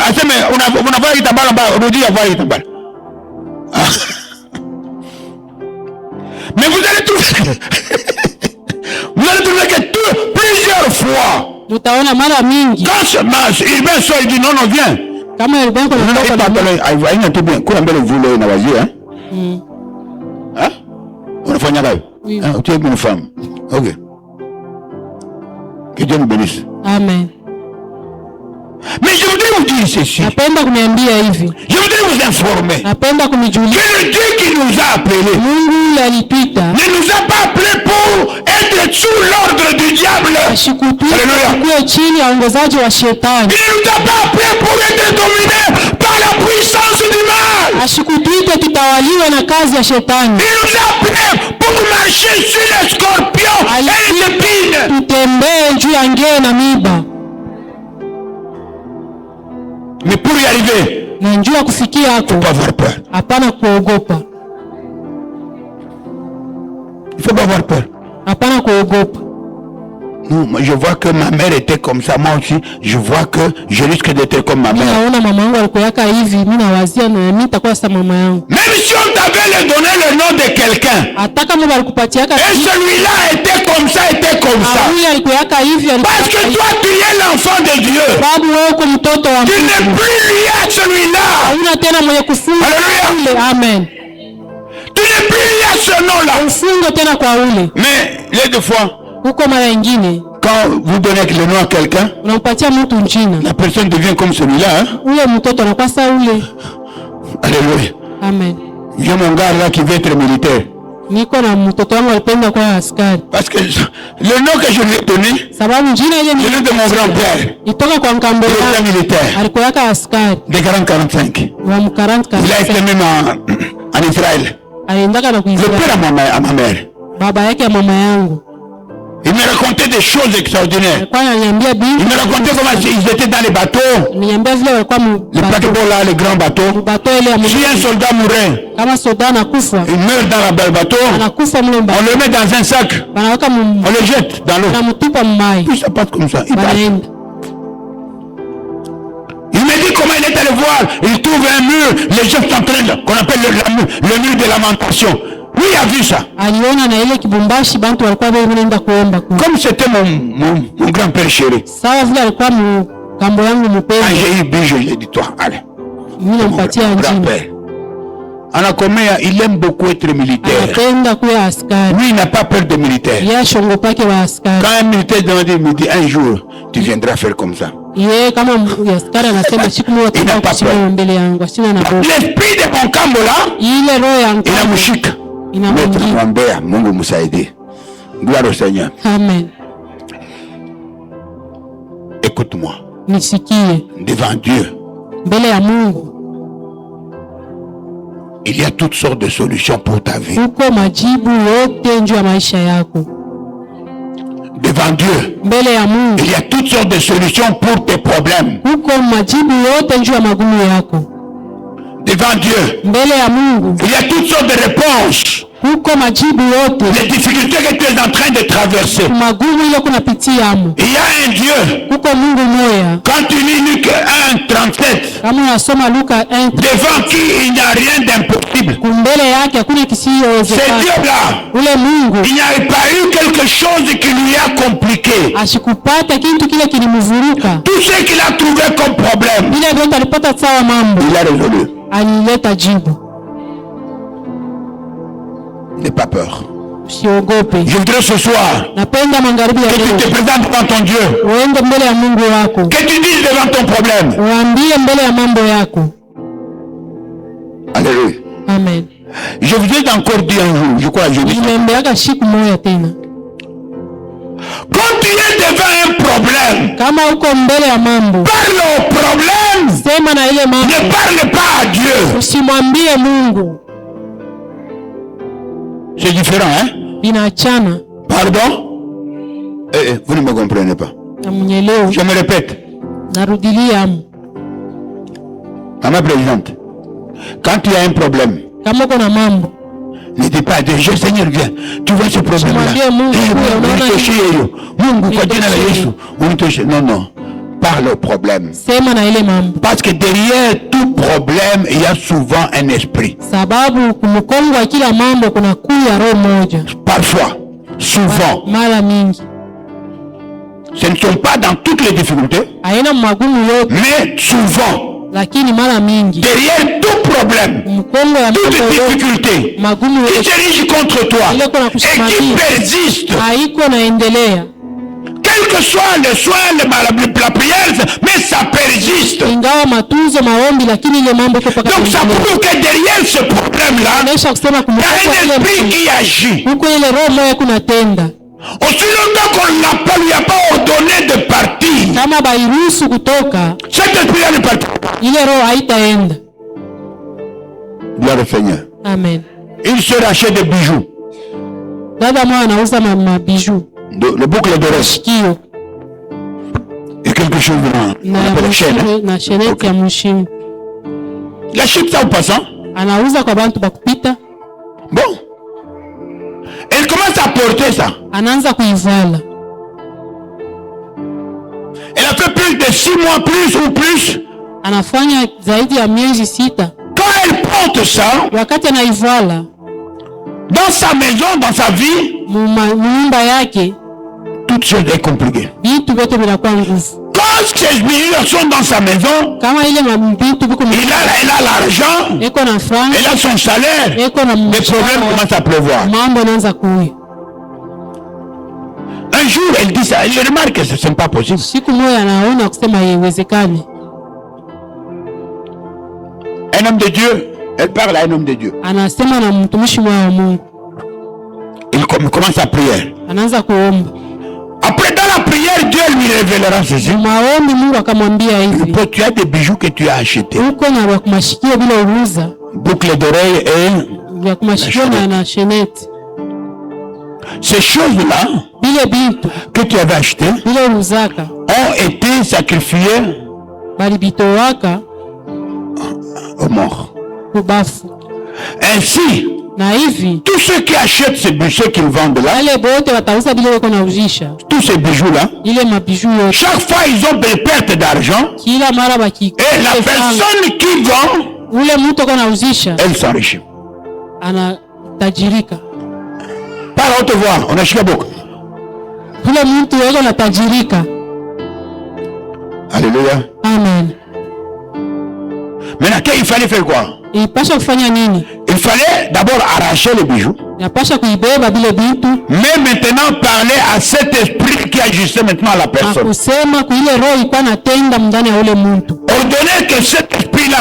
Aseme unafanya kitambalo mbaya, rudia fanya kitambalo. Mais vous allez trouver que plusieurs fois fois. Mutaona mara mingi Quand ce match, Urbain sort, il dit non, non, viens. kama Urbain kuna Non, non, toka il va bien. Kuna mbele vule na wazia, hein? Hein? Unafanya kazi? Oui. Ah, tu es une femme. Ok. Que Dieu nous bénisse. Amen. Mais je voudrais vous dire ceci. Napenda kuniambia hivi. Je voudrais vous informer Napenda kunijulisha que le Dieu qui nous a appelés Mungu yule alipita ne nous a pas appelés pour être sous l'ordre du diable. ashikutupe Alléluia. kuwe chini ya uongozaji wa shetani. Il ne nous a pas appelés pour être dominés par la puissance du mal. Ashikutupe tutawaliwe na kazi ya shetani. Il nous a appelés pour marcher sur les scorpions et les épines. Tutembee juu ya ngee na miba. Mais pour y arriver, Na njua kufikia hapo, il ne faut pas avoir peur. hapana kuogopa. Il ne faut pas avoir peur. Hapana kuogopa. Non, moi, je vois que ma mère était comme ça. Moi aussi, je vois que je risque d'être comme ma Mimi mère. naona mama yangu alikuwaka hivi, mimi nawazia na mimi nitakuwa sasa mama yangu. Même si on t'avait donné le nom de quelqu'un, Hata kama walikupatiaka et celui-là était comme ça, Yule alikuwaka hivi, parce que toi, tu es l'enfant de Dieu. sababu wewe uko mtoto wa Tu n'es Mungu. plus lié à celui-là. Hauna tena mwenye kufunga Alléluia. ule. Amen. Tu n'es plus lié à ce nom-là. Ufungo tena kwa ule. Mais les deux fois, Huko mara nyingine quand vous donnez le nom à quelqu'un, unampatia mtu jina. la personne devient comme celui-là. Hein? Ule mtoto anakuwa sawa ule. Alléluia. Amen. J'ai mon gars là qui veut être militaire. Niko na mtoto wangu alipenda kuwa askari. Parce que le nom que je lui ai donné, Sababu jina ile c'est le de mon grand-père. itoka kwa mkambo Il était wangu. militaire. Alikuwaka askari De 40-45. wa mkarant Il a été kabisa. même en Israël. Aliendaka na Le kuizira père à ma mère. baba yake ya mama yangu. Il me racontait des choses extraordinaires. Alikuwa ananiambia Il bibi, me racontait comment ils étaient dans les bateaux. niambia vile walikuwa Les paquebots là, les grands bateaux. bato ile ya Si Mungu. un soldat mourait, Kama soda anakufa, il meurt dans le bateau, anakufa mle on mbali. le met dans un sac, Wanaweka on le jette dans l'eau. mtupa mmai. Puis ça passe comme ça. Il passe. Wanaenda. Il me dit comment il est allé voir. Il trouve un mur. Les gens sont en train de, qu'on appelle le mur de lamentation. Lui il a vu ça. Aliona na ile kibumbashi bantu walikuwa wanaenda kuomba kwa. Comme c'était mon grand-père chéri. Sawa vile alikuwa mkambo yangu Quand mpendwa. j'ai eu Bijou, j'ai dit toi, allez. Mimi Mon nampatia jina. grand-père. Anakomea, il aime beaucoup être militaire. Anapenda kuwa askari. Lui, il n'a pas peur de militaire. Yeye shongopake wa askari. Quand un militaire il me dit un jour, tu viendras faire comme ça. Yeye kama askari anasema siku moja Inapapa. utakuwa mbele yangu, asina na boga. L'esprit de mon kambo là, Ile roho yangu inamshika. Maître inamwingia. Mwambea, Mungu msaidie. Gloire au Seigneur. Amen. Écoute-moi. Nisikie Devant Dieu, mbele ya Mungu il y a toutes sortes de solutions pour ta vie. uko majibu yote juu ya maisha yako. Devant Dieu, Mbele ya Mungu il y a toutes sortes de solutions pour tes problèmes. uko majibu yote juu ya magumu yako. Devant Dieu, Mbele ya Mungu il y a toutes sortes de réponses. uko majibu yote Les difficultés que tu es en train de traverser. magumu ile kunapitia amo. Il y a un Dieu. Uko Mungu moya. Quand tu lis Luc 1:37, Kama unasoma Luka 1, devant qui il n'y a rien d'impossible. kumbele yake hakuna C'est kisiyowezekana. Dieu-là. Ule Mungu Il n'y a pas eu quelque chose qui lui a compliqué. ashikupata kitu kile kilimvuruka. Tout ce qu'il a trouvé comme problème, Ile ndio alipata sawa mambo. il a résolu. Alileta jibu. N'aie pas peur. Usiogope. Je voudrais ce soir Napenda magharibi ya que tu te leo. présentes devant ton Dieu. Uende mbele ya Mungu wako. Que tu dises devant ton problème. Uambie mbele ya mambo yako. Alléluia. Amen. Je vous ai encore dit un jour, je crois, je dis. Nimeambiaka siku moja tena. Quand tu es devant un problème, Kama uko mbele ya mambo, parle au problème. sema na ile mambo. Ne parle pas à Dieu. Usimwambie Mungu. C'est différent, hein? Inaachana. Pardon? Vous ne me comprenez pas. Namunyelewa. Je me répète. Narudilia amu. Maman présidente, quand tu as un problème, Kama uko na mambo, ne dis pas à Dieu, Seigneur, viens. Tu vois ce problème-là. Mwambie Mungu, Mungu, kwa jina la Yesu. Unitoshe. Non, non. Parle au problème. sema na ile mambo. Parce que derrière tout problème, il y a souvent un esprit. Sababu kumkongo wa kila mambo kuna kuya roho moja. Parfois, souvent, Mara mingi. Ce ne sont pas dans toutes les difficultés, haina magumu yote, mais souvent, lakini mara mingi derrière tout problème, mkongo ya toute mtoto yote, difficulté magumu qui yote dirige contre toi ile kuna et qui kusimamia persiste, haiko naendelea, quel que soit le soin, la prière, mais ça persiste. ingawa matunzo maombi, lakini ile mambo iko paka Donc ça kuendelea. prouve que derrière ce problème-là, Inaonyesha kusema il y a kumbuka un ile esprit mtu, qui agit. huko ile roho moja kunatenda, Aussi longtemps qu'on ne l'a pas, lui a pas ordonné de partir, kama bairuhusu kutoka, cet esprit-là ne part pas. ile roho haitaenda. Gloire au Seigneur. Amen. Il se rachète des bijoux, Dada moja anauza mabiju, le boucle d'oreille shikio et quelque chose de na la chaîne. Hein? na sheneti ya mshimu, Il achète ça au passant. anauza kwa bantu bakupita, Bon. Elle commence à porter ça. anaanza kuivala. Elle a fait plus de 6 mois plus ou plus. Anafanya zaidi ya miezi 6. Quand elle porte ça, Wakati anaivala dans sa maison, dans sa vie, nyumba yake, toute chose est compliquée. vitu vyote vinakuwa nguvu. Quand ces millions sont dans sa maison, Kama ile vitu viko elle a l'argent, eko na franc, elle a son salaire, eko na les problèmes commencent à pleuvoir. mambo yanaanza kuya. Un jour, elle dit ça, elle remarque que ce n'est pas possible. Siku moja anaona kusema haiwezekani. Un homme de Dieu, elle parle à un homme de Dieu. Anasema na mtumishi mwa wa Mungu. Il commence à prier. Anaanza kuomba. Après, dans la prière, Dieu lui révélera ceci. Maombi Mungu akamwambia hivi. Tu as des bijoux que tu as achetés. Uko na vya kumashikio bila uruza. Boucle d'oreille et Vya kumashikio na sheneti. ces choses-là Bile bintu que tu avais achetées bila uruzaka ont été sacrifiées bali bitowaka aux morts. kubafu. Ainsi, Na hivi tous ceux qui achètent ces bijoux, ceux qui vendent là, wale bote watauza bila wako na uzisha. tous ces bijoux-là, Ile mabiju yote. chaque fois ils ont des pertes d'argent Kila mara baki. et la personne qui vend, Ule mtu kana uzisha elle s'enrichit. ana tajirika. Par haute voix, on a Chicago. Ule mtu yako na tajirika. Alléluia. Amen. Maintenant, il fallait faire quoi? Ipasha kufanya nini? Il fallait d'abord arracher les bijoux, Yapasha kuibeba bile bintu mais maintenant parler à cet esprit qui agissait maintenant à la na personne. kusema kuile roho ilikuwa natenda ndani ya ule mtu. Ordonner que cet esprit-là,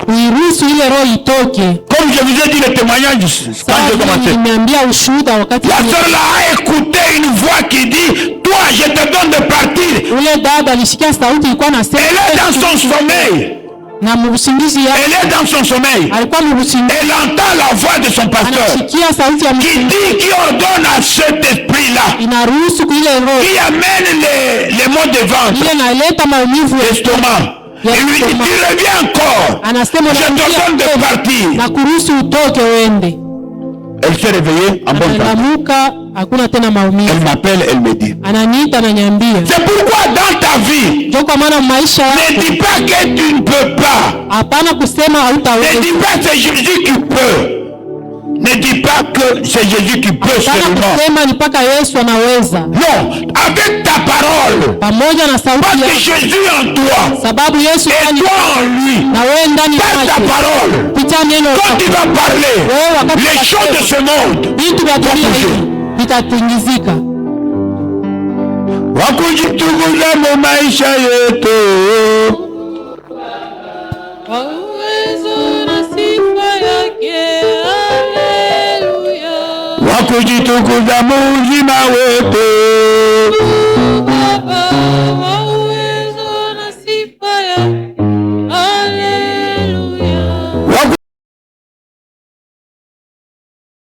Uiruhusu ile roho itoke. comme je vous ai dit le témoignage quand j'ai commencé, Nimeambia ushuhuda wakati la sœur là a écouté une voix qui dit, toi je te donne de partir. ule dada alisikia sauti ilikuwa nasema, Elle est dans son sommeil. na mbusingizi yake Elle est dans son sommeil. alikuwa mbusingizi, Elle entend la voix de son pasteur anasikia sauti ya qui mtu dit, qui ordonne à cet esprit-là, inaruhusu kuile roho qui amène les maux de ventre, ile naleta maumivu ya l'estomac. Et lui dit, tu reviens encore. anasema Je te donne de partir. na kuruhusu utoke uende. Elle s'est réveillée en bon temps. Analamuka, hakuna tena Elle maumivu. m'appelle, elle me dit. Ananiita, ananiambia. C'est pourquoi dans ta vie, Ndio kwa maana maisha ne yako dis pas que tu ne peux pas. hapana kusema Ne hautaweza. dis pas c'est Jésus qui peut. Ne dis pas que c'est Jésus qui peut Hapana seulement. kusema ni mpaka Yesu anaweza. Non, avec ta parole. Pamoja na Parce sauti que yako, Jésus en toi sababu Yesu et ndani toi en lui. na wewe ndani Par ta yake. parole. Kupitia neno Quand tu lako, vas parler, wewe wakati les choses de ce monde vitu vya vont dunia bouger. hii vitatingizika. Wakujitukuza mu maisha yetu. Kwa uwezo na sifa yake, haleluya. Wakujitukuza mu uzima wetu. Baba